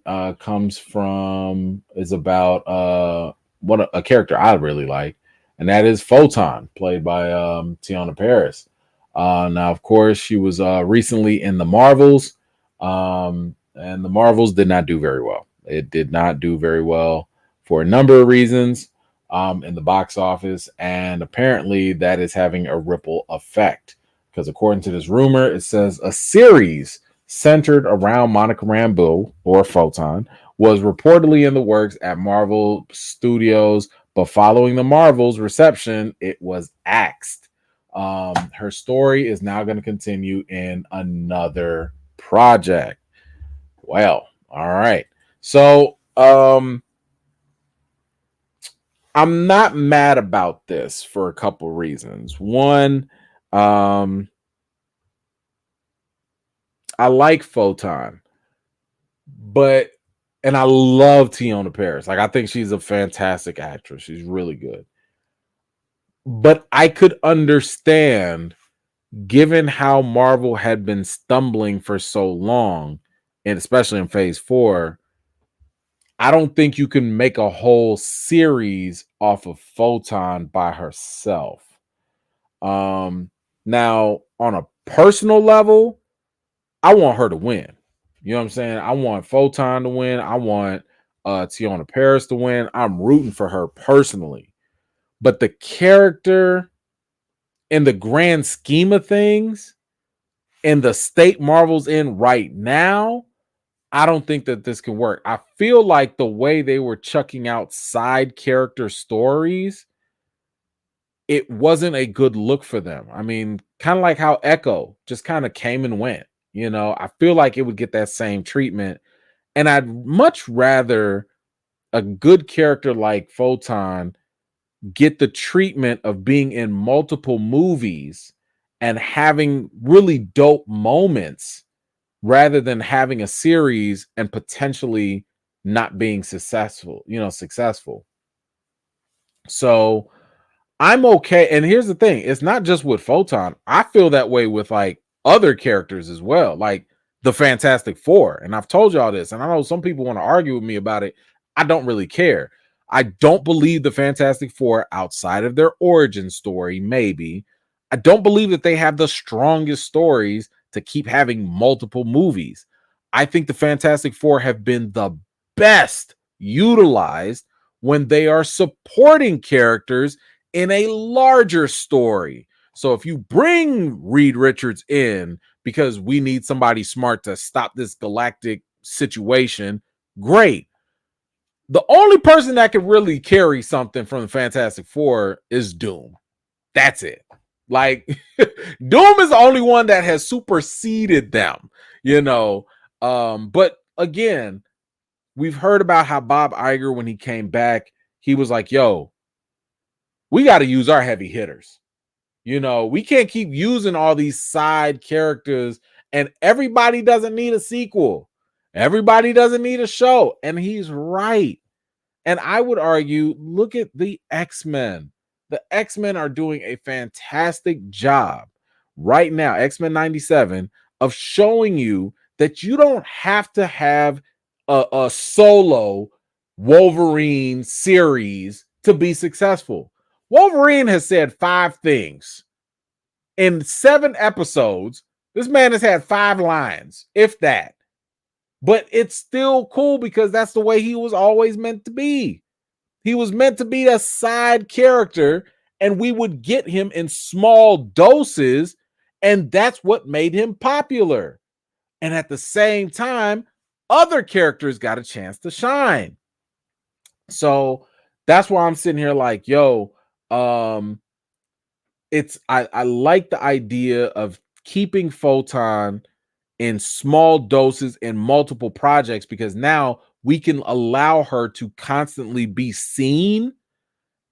is about what a character I really like, and that is Photon, played by Teyonah Parris. Now, of course, she was recently in the Marvels, and the Marvels did not do very well. It did not do very well for a number of reasons in the box office, and apparently that is having a ripple effect because according to this rumor, it says a series centered around Monica Rambeau or Photon was reportedly in the works at Marvel Studios, but following the Marvel's reception, it was axed. Her story is now going to continue in another project. Well, all right. So, I'm not mad about this for a couple reasons. One, I like Photon, and I love Teyonah Parris. Like, I think she's a fantastic actress. She's really good. But I could understand, given how Marvel had been stumbling for so long, and especially in Phase 4, I don't think you can make a whole series off of Photon by herself. Now, on a personal level, I want her to win. You know what I'm saying? I want Photon to win. I want Teyonah Parris to win. I'm rooting for her personally. But the character, in the grand scheme of things, in the state Marvel's in right now, I don't think that this can work. I feel like the way they were chucking out side character stories, it wasn't a good look for them. I mean, kind of like how Echo just kind of came and went. I feel like it would get that same treatment. And I'd much rather a good character like Photon get the treatment of being in multiple movies and having really dope moments rather than having a series and potentially not being successful. So I'm okay. And here's the thing, it's not just with Photon. I feel that way with like other characters as well, like the Fantastic Four. And I've told y'all this, and I know some people want to argue with me about it. I don't really care. I don't believe the Fantastic Four, outside of their origin story, maybe, I don't believe that they have the strongest stories to keep having multiple movies. I think the Fantastic Four have been the best utilized when they are supporting characters in a larger story. So if you bring Reed Richards in because we need somebody smart to stop this galactic situation, great. The only person that could really carry something from the Fantastic Four is Doom. That's it. Like Doom is the only one that has superseded them, you know. But again, we've heard about how Bob Iger, when he came back, he was like, yo, we got to use our heavy hitters. You know, we can't keep using all these side characters, and everybody doesn't need a sequel. Everybody doesn't need a show. And he's right. And I would argue, look at the X-Men. The X-Men are doing a fantastic job right now, X-Men 97, of showing you that you don't have to have a solo Wolverine series to be successful. Wolverine has said 5 things. In 7 episodes, this man has had 5 lines, if that. But it's still cool because that's the way he was always meant to be. He was meant to be a side character, and we would get him in small doses, and that's what made him popular. And at the same time, other characters got a chance to shine. So that's why I'm sitting here like, yo, I like the idea of keeping Photon in small doses in multiple projects, because now we can allow her to constantly be seen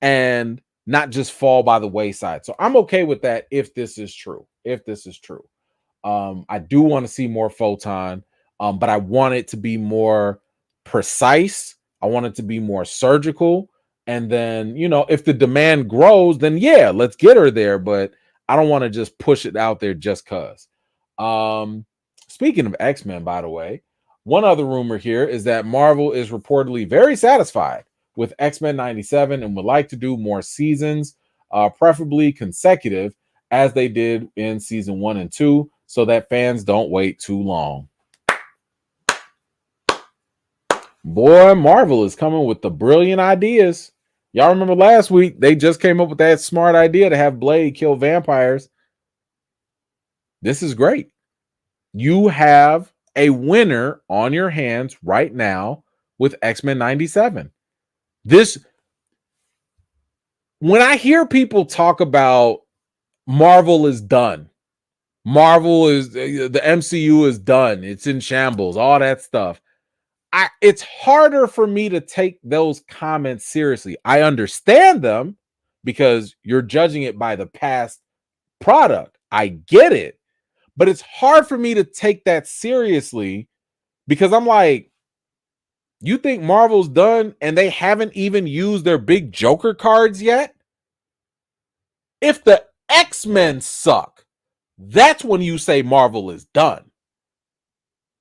and not just fall by the wayside. So I'm okay with that if this is true. I do want to see more Photon, but I want it to be more precise. I want it to be more surgical. And then, you know, if the demand grows, then yeah, let's get her there. But I don't want to just push it out there just because. Speaking of X-Men, by the way, one other rumor here is that Marvel is reportedly very satisfied with X-Men 97 and would like to do more seasons, preferably consecutive, as they did in season 1 and 2, so that fans don't wait too long. Boy, Marvel is coming with the brilliant ideas. Y'all remember last week, they just came up with that smart idea to have Blade kill vampires. This is great. You have a winner on your hands right now with X-Men 97. When I hear people talk about Marvel is done, the MCU is done, it's in shambles, all that stuff, it's harder for me to take those comments seriously. I understand them because you're judging it by the past product. I get it. But it's hard for me to take that seriously because I'm like, you think Marvel's done and they haven't even used their big Joker cards yet? If the X-Men suck, that's when you say Marvel is done.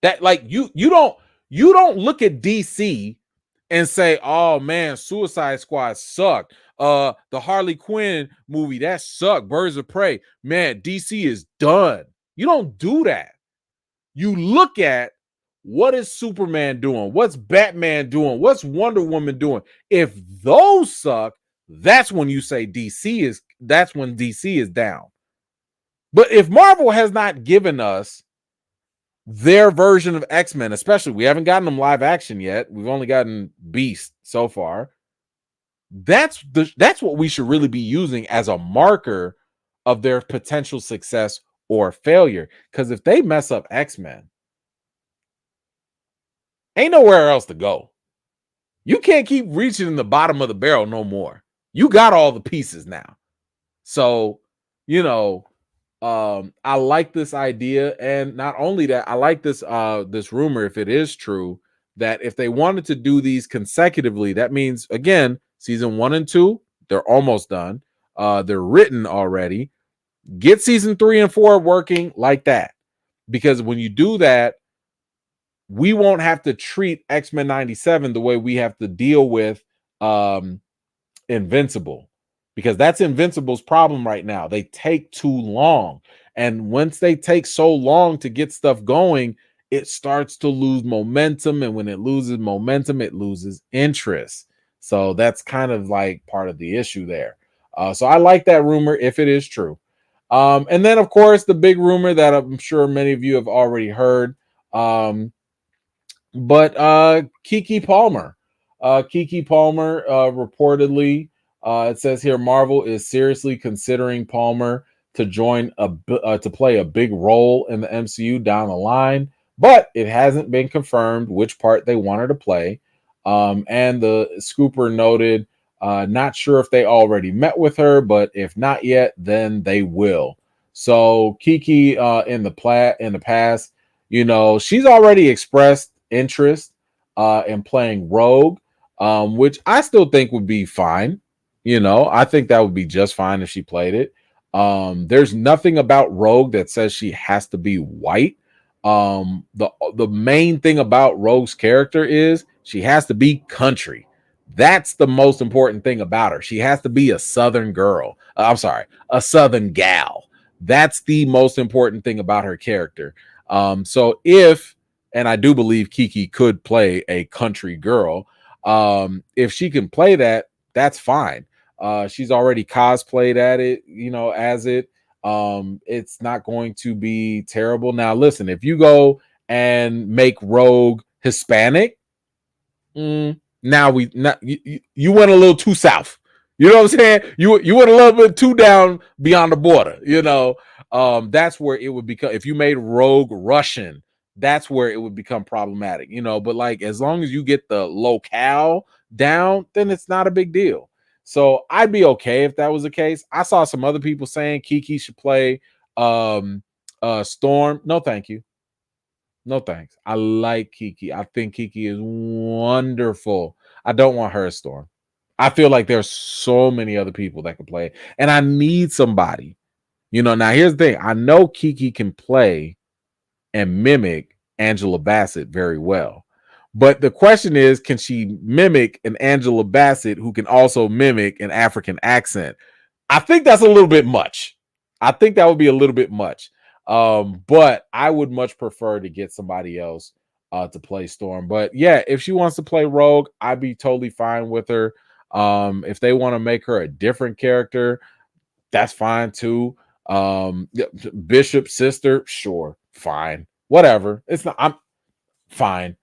That, like, you don't look at DC and say, oh man, Suicide Squad sucked. The Harley Quinn movie, that sucked. Birds of Prey, man, DC is done. You don't do that. You look at, what is Superman doing? What's Batman doing? What's Wonder Woman doing? If those suck, that's when you say that's when DC is down. But if Marvel has not given us their version of X-Men, especially, we haven't gotten them live action yet. We've only gotten Beast so far. That's what we should really be using as a marker of their potential success or failure. Because if they mess up X-Men, ain't nowhere else to go. You can't keep reaching in the bottom of the barrel no more. You got all the pieces now. So, you know, I like this idea, and not only that, I like this rumor, if it is true, that if they wanted to do these consecutively, that means, again, season 1 and 2, they're almost done. They're written already. Get season 3 and 4 working like that, because when you do that, we won't have to treat X-Men 97 the way we have to deal with Invincible, because that's Invincible's problem right now. They take too long. And once they take so long to get stuff going, it starts to lose momentum. And when it loses momentum, it loses interest. So that's kind of like part of the issue there. So I like that rumor if it is true. And then, of course, the big rumor that I'm sure many of you have already heard. But Keke Palmer, reportedly, it says here Marvel is seriously considering Palmer to join to play a big role in the MCU down the line, but it hasn't been confirmed which part they want her to play. And the scooper noted, not sure if they already met with her, but if not yet, then they will. So Keke, in the past, she's already expressed interest in playing Rogue, which I still think would be fine. I think that would be just fine if she played it. There's nothing about Rogue that says she has to be white. The main thing about Rogue's character is she has to be country. That's the most important thing about her. She has to be a Southern girl. I'm sorry, a Southern gal. That's the most important thing about her character. So and I do believe Keke could play a country girl. If she can play that, that's fine. She's already cosplayed at it, as it. It's not going to be terrible. Now, listen, if you go and make Rogue Hispanic, now you went a little too south. You know what I'm saying? You went a little bit too down beyond the border. That's where it would become. If you made Rogue Russian, that's where it would become problematic. But like as long as you get the locale down, then it's not a big deal. So I'd be okay if that was the case. I saw some other people saying Keke should play Storm. No, thank you. No thanks. I like Keke. I think Keke is wonderful. I don't want her Storm. I feel like there's so many other people that can play, and I need somebody. Now here's the thing. I know Keke can play and mimic Angela Bassett very well. But the question is, can she mimic an Angela Bassett who can also mimic an African accent? I think that's a little bit much. I think that would be a little bit much. But I would much prefer to get somebody else to play Storm. But yeah, if she wants to play Rogue, I'd be totally fine with her. If they want to make her a different character, that's fine too. Bishop's sister, sure, fine, whatever. I'm fine.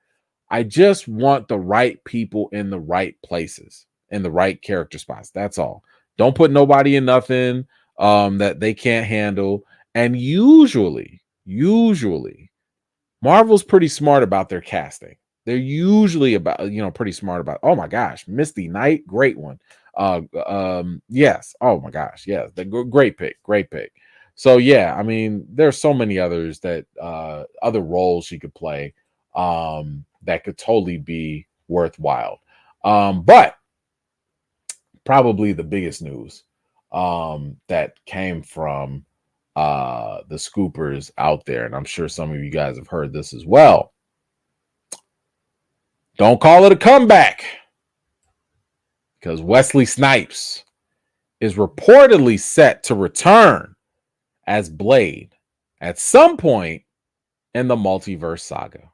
I just want the right people in the right places, in the right character spots. That's all. Don't put nobody in nothing that they can't handle. And usually, Marvel's pretty smart about their casting. They're usually pretty smart about. Oh my gosh, Misty Knight, great one. Yes. Oh my gosh, yes. Great pick. So yeah, I mean, there's so many others that other roles she could play that could totally be worthwhile. But probably the biggest news that came from the scoopers out there, and I'm sure some of you guys have heard this as well. Don't call it a comeback, because Wesley Snipes is reportedly set to return as Blade at some point in the multiverse saga.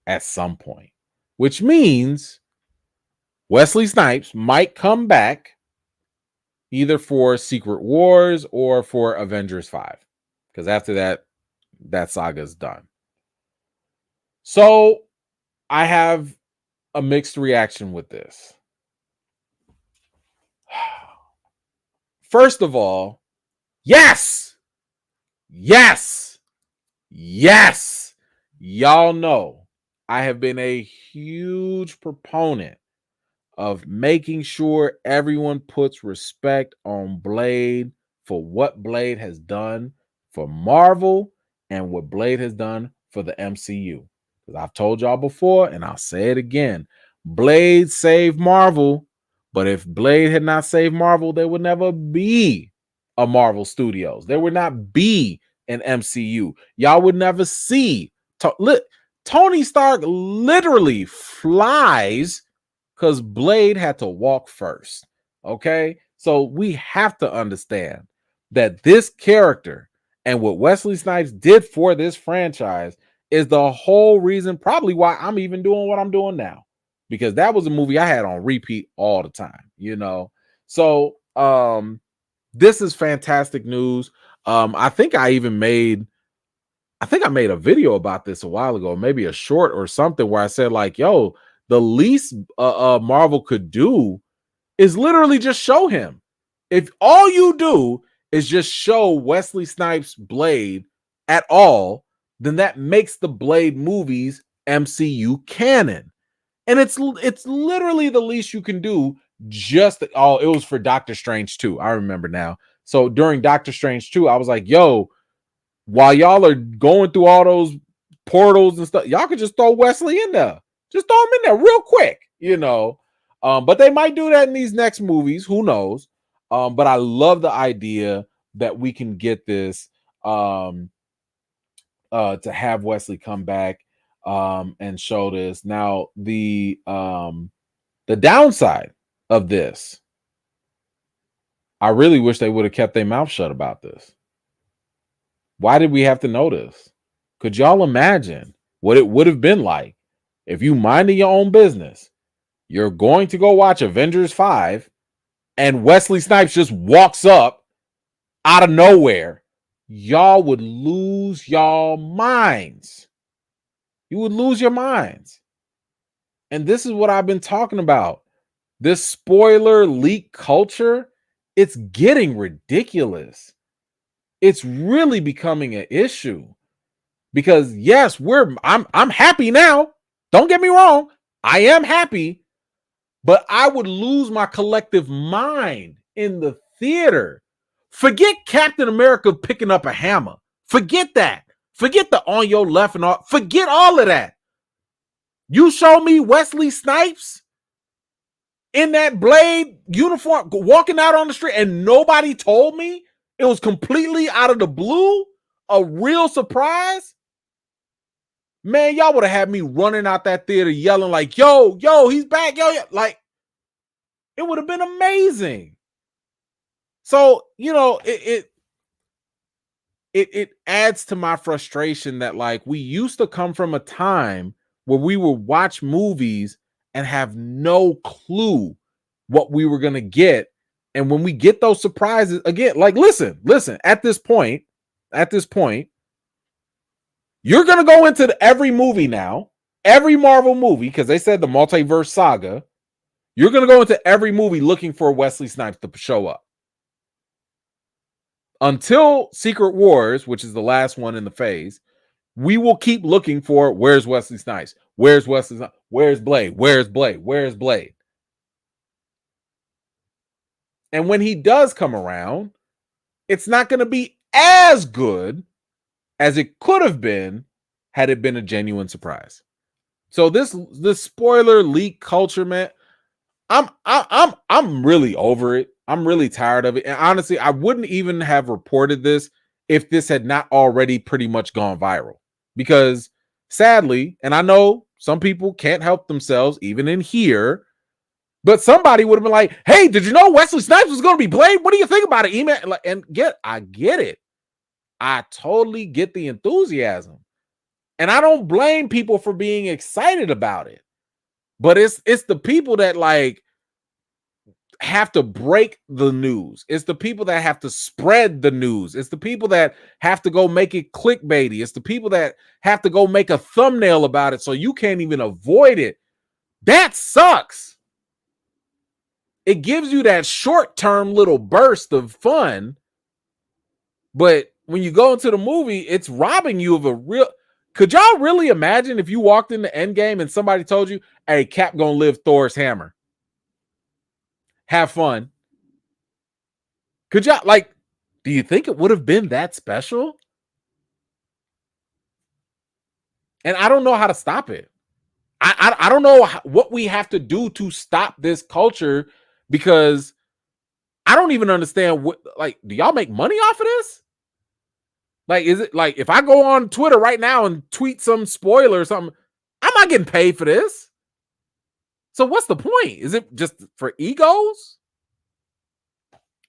At some point, which means Wesley Snipes might come back either for Secret Wars or for Avengers 5, because after that saga is done. So I have a mixed reaction with this. First of all, yes. Y'all know I have been a huge proponent of making sure everyone puts respect on Blade for what Blade has done for Marvel and what Blade has done for the MCU. Because I've told y'all before, and I'll say it again, Blade saved Marvel, but if Blade had not saved Marvel, there would never be a Marvel Studios. There would not be an MCU. Y'all would never see. Tony Stark literally flies because Blade had to walk first. Okay. So we have to understand that this character and what Wesley Snipes did for this franchise is the whole reason, probably why I'm even doing what I'm doing now, because that was a movie I had on repeat all the time. So this is fantastic news. I think I even made I think I made a video about this a while ago, maybe a short or something, where I said like, yo, the least Marvel could do is literally just show him. If all you do is just show Wesley Snipes' Blade at all, then that makes the Blade movies MCU canon. And it's literally the least you can do. Just it was for Doctor Strange 2. I remember now. So during Doctor Strange 2, I was like, yo, while y'all are going through all those portals and stuff, y'all could just throw Wesley in there. Just throw him in there real quick, you know. But they might do that in these next movies. Who knows? But I love the idea that we can get this to have Wesley come back and show this. Now, the downside of this, I really wish they would have kept their mouth shut about this. Why did we have to know this? Could y'all imagine what it would have been like if you minded your own business? You're going to go watch Avengers 5 and Wesley Snipes just walks up out of nowhere. Y'all would lose y'all minds. You would lose your minds. And this is what I've been talking about. This spoiler leak culture, it's getting ridiculous. It's really becoming an issue. Because yes, I'm happy now. Don't get me wrong. I am happy. But I would lose my collective mind in the theater. Forget Captain America picking up a hammer. Forget that. Forget the on your left and all. Forget all of that. You show me Wesley Snipes in that Blade uniform walking out on the street and nobody told me. It was completely out of the blue. A real surprise. Man, y'all would have had me running out that theater yelling like, yo, he's back, yo. Like, it would have been amazing. So, you know, it adds to my frustration that, like, we used to come from a time where we would watch movies and have no clue what we were going to get. And when we get those surprises, again, like, listen, at this point, you're going to go into every movie now, every Marvel movie, because they said the multiverse saga. You're going to go into every movie looking for Wesley Snipes to show up. Until Secret Wars, which is the last one in the phase, we will keep looking for where's Wesley Snipes? Where's Wesley Snipes? Where's Blade? Where's Blade? Where's Blade? And when he does come around, it's not going to be as good as it could have been had it been a genuine surprise. So this spoiler leak culture, man, I'm really over it. I'm really tired of it. And honestly, I wouldn't even have reported this if this had not already pretty much gone viral. Because sadly, and I know some people can't help themselves even in here, but somebody would have been like, hey, did you know Wesley Snipes was going to be Blade? What do you think about it? Email I get it. I totally get the enthusiasm. And I don't blame people for being excited about it. But it's the people that, like, have to break the news. It's the people that have to spread the news. It's the people that have to go make it clickbaity. It's the people that have to go make a thumbnail about it so you can't even avoid it. That sucks. It gives you that short-term little burst of fun, but when you go into the movie, it's robbing you of a real... Could y'all really imagine if you walked into Endgame and somebody told you, hey, Cap gonna live Thor's hammer? Have fun. Could y'all, like, do you think it would have been that special? And I don't know how to stop it. I don't know what we have to do to stop this culture, because I don't even understand what, like, do y'all make money off of this? Like, is it like if I go on Twitter right now and tweet some spoiler or something, I'm not getting paid for this. So what's the point? Is it just for egos?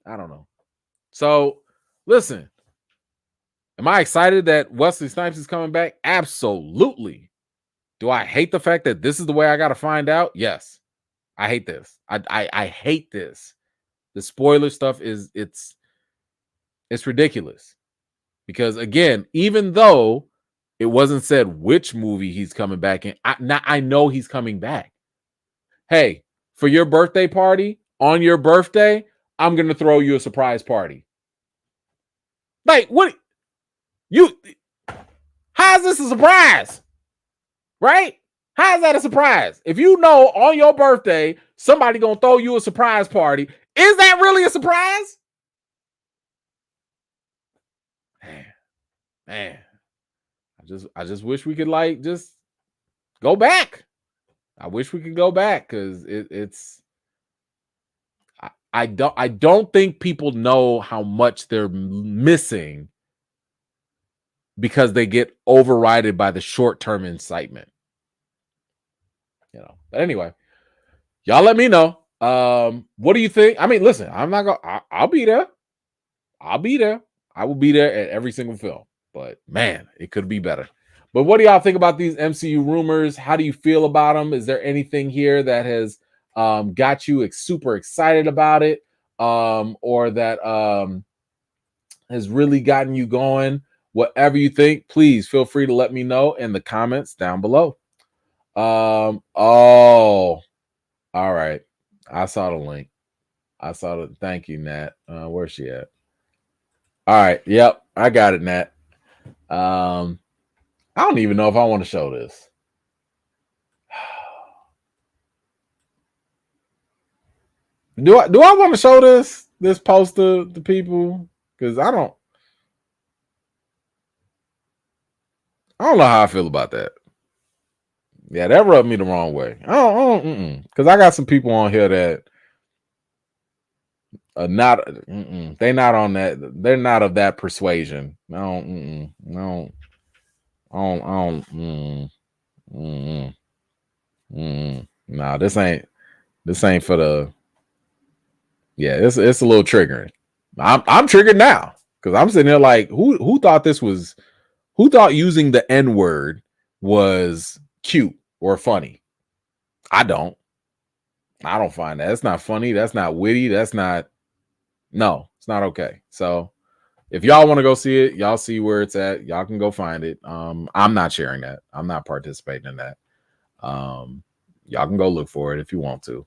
I don't know. So listen, am I excited that Wesley Snipes is coming back? Absolutely. Do I hate the fact that this is the way I got to find out? Yes. I hate this. I hate this. The spoiler stuff it's ridiculous. Because again, even though It wasn't said which movie he's coming back in. I know he's coming back. Hey, for your birthday party, on your birthday, I'm going to throw you a surprise party. Like, what? How is this a surprise? Right? How is that a surprise? If you know on your birthday, somebody going to throw you a surprise party, is that really a surprise? Man. I just wish we could just go back. I wish we could go back because I don't think people know how much they're missing because they get overridden by the short-term incitement. But anyway, y'all let me know. What do you think? I mean, listen, I'm not gonna I'll be there. I will be there at every single film. But man, it could be better. But what do y'all think about these MCU rumors? How do you feel about them? Is there anything here that has got you super excited about it, or that has really gotten you going? Whatever you think, please feel free to let me know in the comments down below. Oh, all right. I saw the link. Thank you, Nat. Where's she at? All right. Yep, I got it, Nat. I don't even know if I want to show this. Do I want to show this poster to people? Because I don't know how I feel about that. Yeah, that rubbed me the wrong way. Because I got some people on here that are not. They're not on that. They're not of that persuasion. No, this ain't for the. Yeah, it's a little triggering. I'm triggered now because I'm sitting there like, who thought this was? Who thought using the N-word was cute or funny? I don't find that. It's not funny. That's not witty. That's not. No, it's not okay. So if y'all want to go see it, y'all see where it's at. Y'all can go find it. I'm not sharing that. I'm not participating in that. Y'all can go look for it if you want to.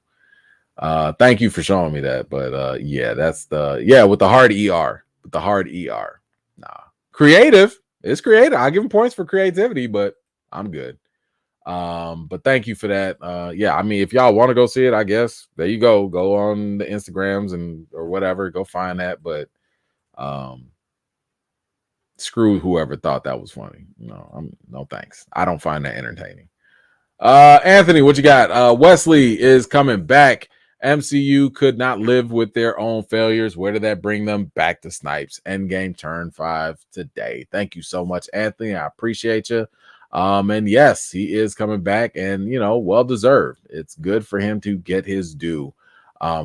Thank you for showing me that. But yeah, that's with the hard ER. With the hard ER. Nah. Creative. It's creative. I give them points for creativity, but I'm good. But thank you for that. Yeah, I mean, if y'all want to go see it, I guess there you go. Go on the Instagrams or whatever, go find that. But screw whoever thought that was funny. No thanks. I don't find that entertaining. Anthony, what you got? Wesley is coming back. MCU could not live with their own failures. Where did that bring them? Back to Snipes. Endgame turn 5 today. Thank you so much, Anthony. I appreciate you. And yes, he is coming back, and well deserved. It's good for him to get his due,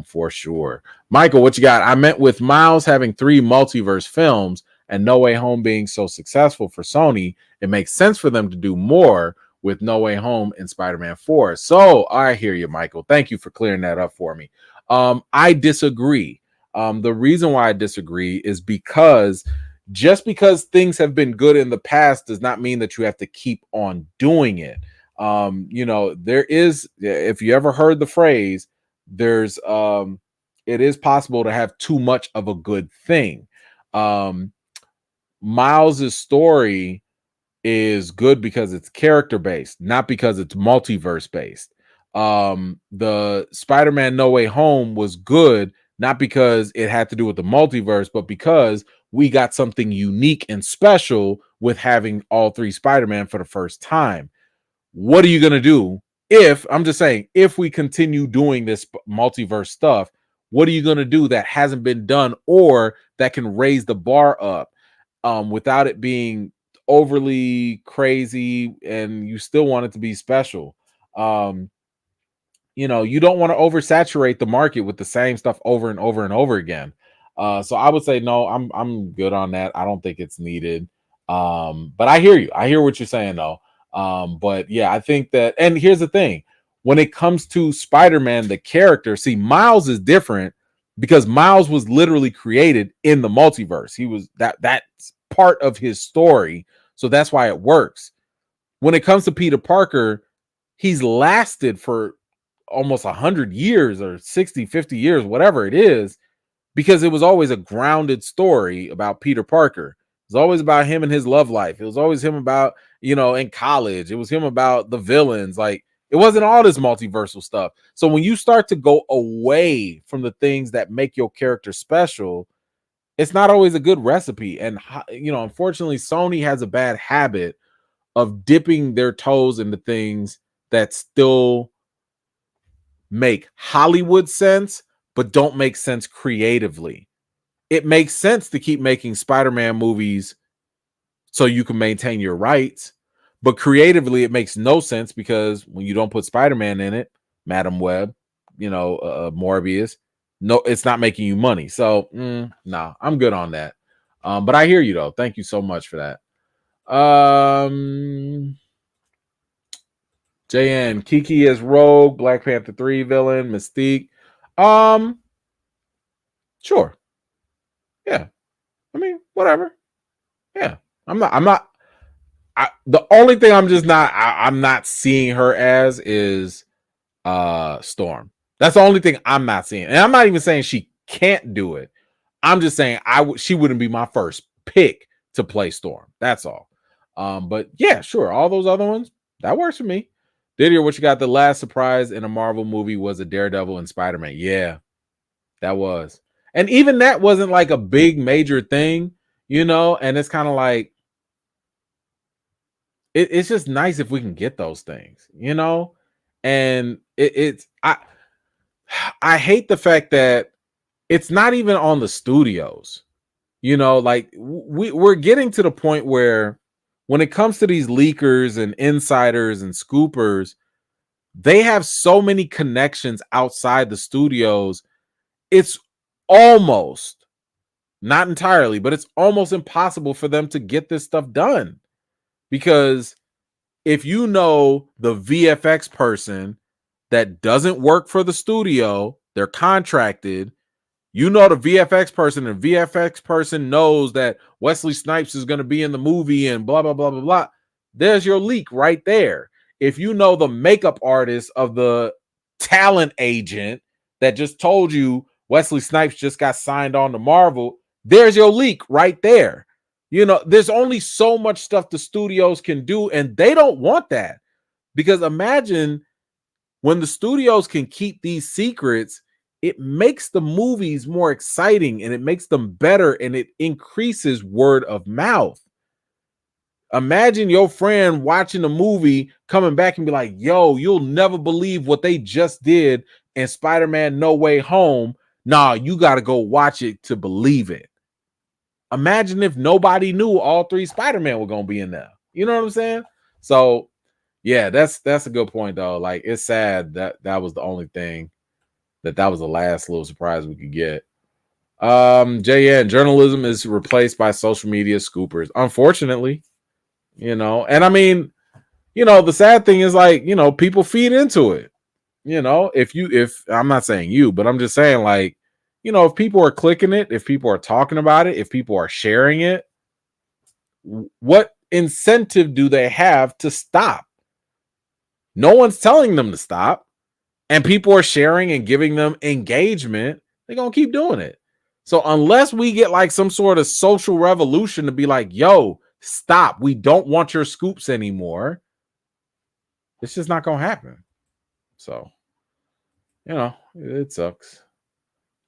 for sure. Michael, what you got? I meant with Miles having 3 multiverse films and No Way Home being so successful for Sony, it makes sense for them to do more with No Way Home and Spider-Man 4. So I hear you, Michael. Thank you for clearing that up for me. I disagree. The reason why I disagree is because just because things have been good in the past does not mean that you have to keep on doing it. There is, if you ever heard the phrase, it is possible to have too much of a good thing. Miles's story is good because it's character based, not because it's multiverse based. The Spider-Man No Way Home was good not because it had to do with the multiverse, but because we got something unique and special with having all 3 Spider-Man for the first time. What are you going to do if we continue doing this multiverse stuff? What are you going to do that hasn't been done or that can raise the bar up without it being overly crazy and you still want it to be special? You don't want to oversaturate the market with the same stuff over and over and over again. So I would say no, I'm good on that. I don't think it's needed. But I hear you. I hear what you're saying though. But yeah, I think that, and here's the thing, when it comes to Spider-Man, the character, see, Miles is different because Miles was literally created in the multiverse. He was that's part of his story. So that's why it works. When it comes to Peter Parker, he's lasted for almost 100 years or 60, 50 years, whatever it is, because it was always a grounded story about Peter Parker. It was always about him and his love life. It was always him about, in college. It was him about the villains. Like, it wasn't all this multiversal stuff. So when you start to go away from the things that make your character special, it's not always a good recipe. And, unfortunately, Sony has a bad habit of dipping their toes into things that still make Hollywood sense, but don't make sense creatively. It makes sense to keep making Spider-Man movies so you can maintain your rights, but creatively it makes no sense because when you don't put Spider-Man in it, Madam Web, Morbius, no, it's not making you money. So no, I'm good on that. But I hear you though. Thank you so much for that. JN, Kiki is Rogue, Black Panther 3 villain, Mystique. Sure. Yeah. I mean, whatever. Yeah. The only thing I'm not seeing her as is Storm. That's the only thing I'm not seeing. And I'm not even saying she can't do it. I'm just saying she wouldn't be my first pick to play Storm. That's all. But yeah, sure. All those other ones, that works for me. Didier, what you got? The last surprise in a Marvel movie was a Daredevil and Spider-Man. Yeah, that was. And even that wasn't like a big major thing, and it's kind of like, it's just nice if we can get those things, and I hate the fact that it's not even on the studios, like we're getting to the point where when it comes to these leakers and insiders and scoopers, they have so many connections outside the studios. It's almost, not entirely, but it's almost impossible for them to get this stuff done. Because if you know the VFX person that doesn't work for the studio, they're contracted, the VFX person, and VFX person knows that Wesley Snipes is going to be in the movie and blah, blah, blah, blah, blah. There's your leak right there. If you know the makeup artist of the talent agent that just told you Wesley Snipes just got signed on to Marvel, there's your leak right there. There's only so much stuff the studios can do, and they don't want that. Because imagine when the studios can keep these secrets, it makes the movies more exciting and it makes them better and it increases word of mouth. Imagine your friend watching a movie, coming back and be like, yo, you'll never believe what they just did in Spider-Man No Way Home. Nah, you got to go watch it to believe it. Imagine if nobody knew all 3 Spider-Man were going to be in there. You know what I'm saying? So, yeah, that's a good point, though. Like, it's sad that was the only thing, that was the last little surprise we could get. JN, journalism is replaced by social media scoopers. Unfortunately, and I mean, the sad thing is, like, people feed into it. If I'm not saying you, but I'm just saying, like, if people are clicking it, if people are talking about it, if people are sharing it, what incentive do they have to stop? No one's telling them to stop, and people are sharing and giving them engagement. They're going to keep doing it. So unless we get like some sort of social revolution to be like, yo, stop, we don't want your scoops anymore, it's just not going to happen. So, it sucks.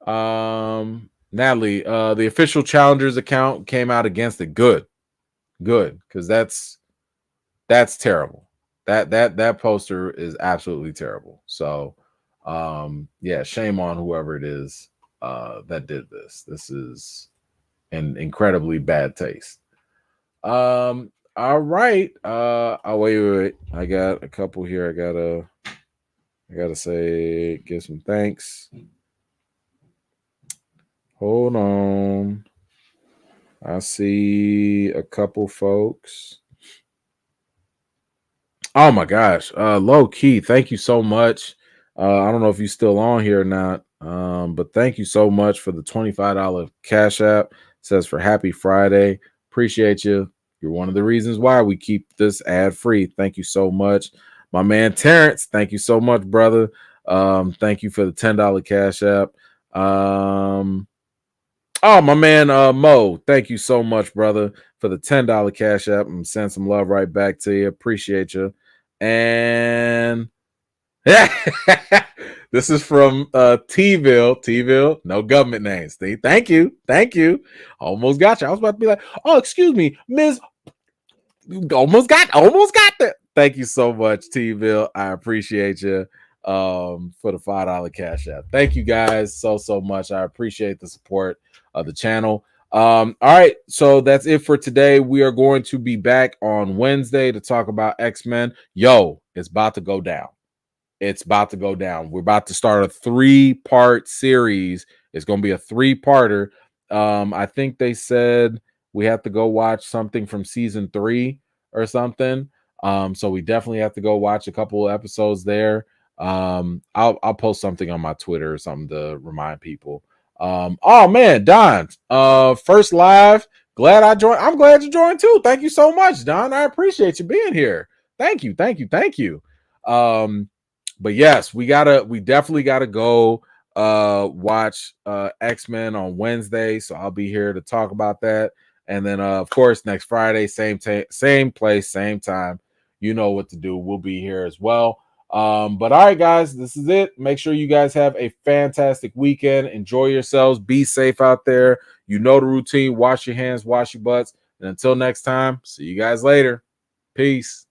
Natalie, the official challengers account came out against it. Good, because that's terrible. That poster is absolutely terrible. So, yeah, shame on whoever it is that did this. This is an incredibly bad taste. All right. Wait. I got a couple here. I gotta say, give some thanks. Hold on. I see a couple folks. Oh my gosh. Low key, thank you so much. I don't know if you're still on here or not. But thank you so much for the $25 Cash App. It says for Happy Friday. Appreciate you. You're one of the reasons why we keep this ad free. Thank you so much. My man Terrence, thank you so much, brother. Thank you for the $10 cash app. Oh, my man Mo, thank you so much, brother, for the $10 cash app. I'm sending some love right back to you. Appreciate you. And this is from T-ville, no government names. Thank you. Almost got you. I was about to be like, oh, excuse me, Ms. Almost got that. Thank you so much, T-ville. I appreciate you for the $5 cash app. Thank you guys so much. I appreciate the support of the channel. All right, so that's it for today. We are going to be back on Wednesday to talk about X-Men. Yo, it's about to go down. We're about to start a 3-part series. It's going to be a 3-parter. I think they said we have to go watch something from season 3 or something. So we definitely have to go watch a couple of episodes there. I'll post something on my Twitter or something to remind people. Oh man, Don, first live. Glad I joined. I'm glad you joined too. Thank you so much, Don. I appreciate you being here. Thank you. But yes, we definitely gotta go watch X-Men on Wednesday. So I'll be here to talk about that. And then of course next Friday, same place, same time. You know what to do. We'll be here as well. But all right, guys, this is it. Make sure you guys have a fantastic weekend. Enjoy yourselves. Be safe out there. You know the routine. Wash your hands, wash your butts. And until next time, see you guys later. Peace.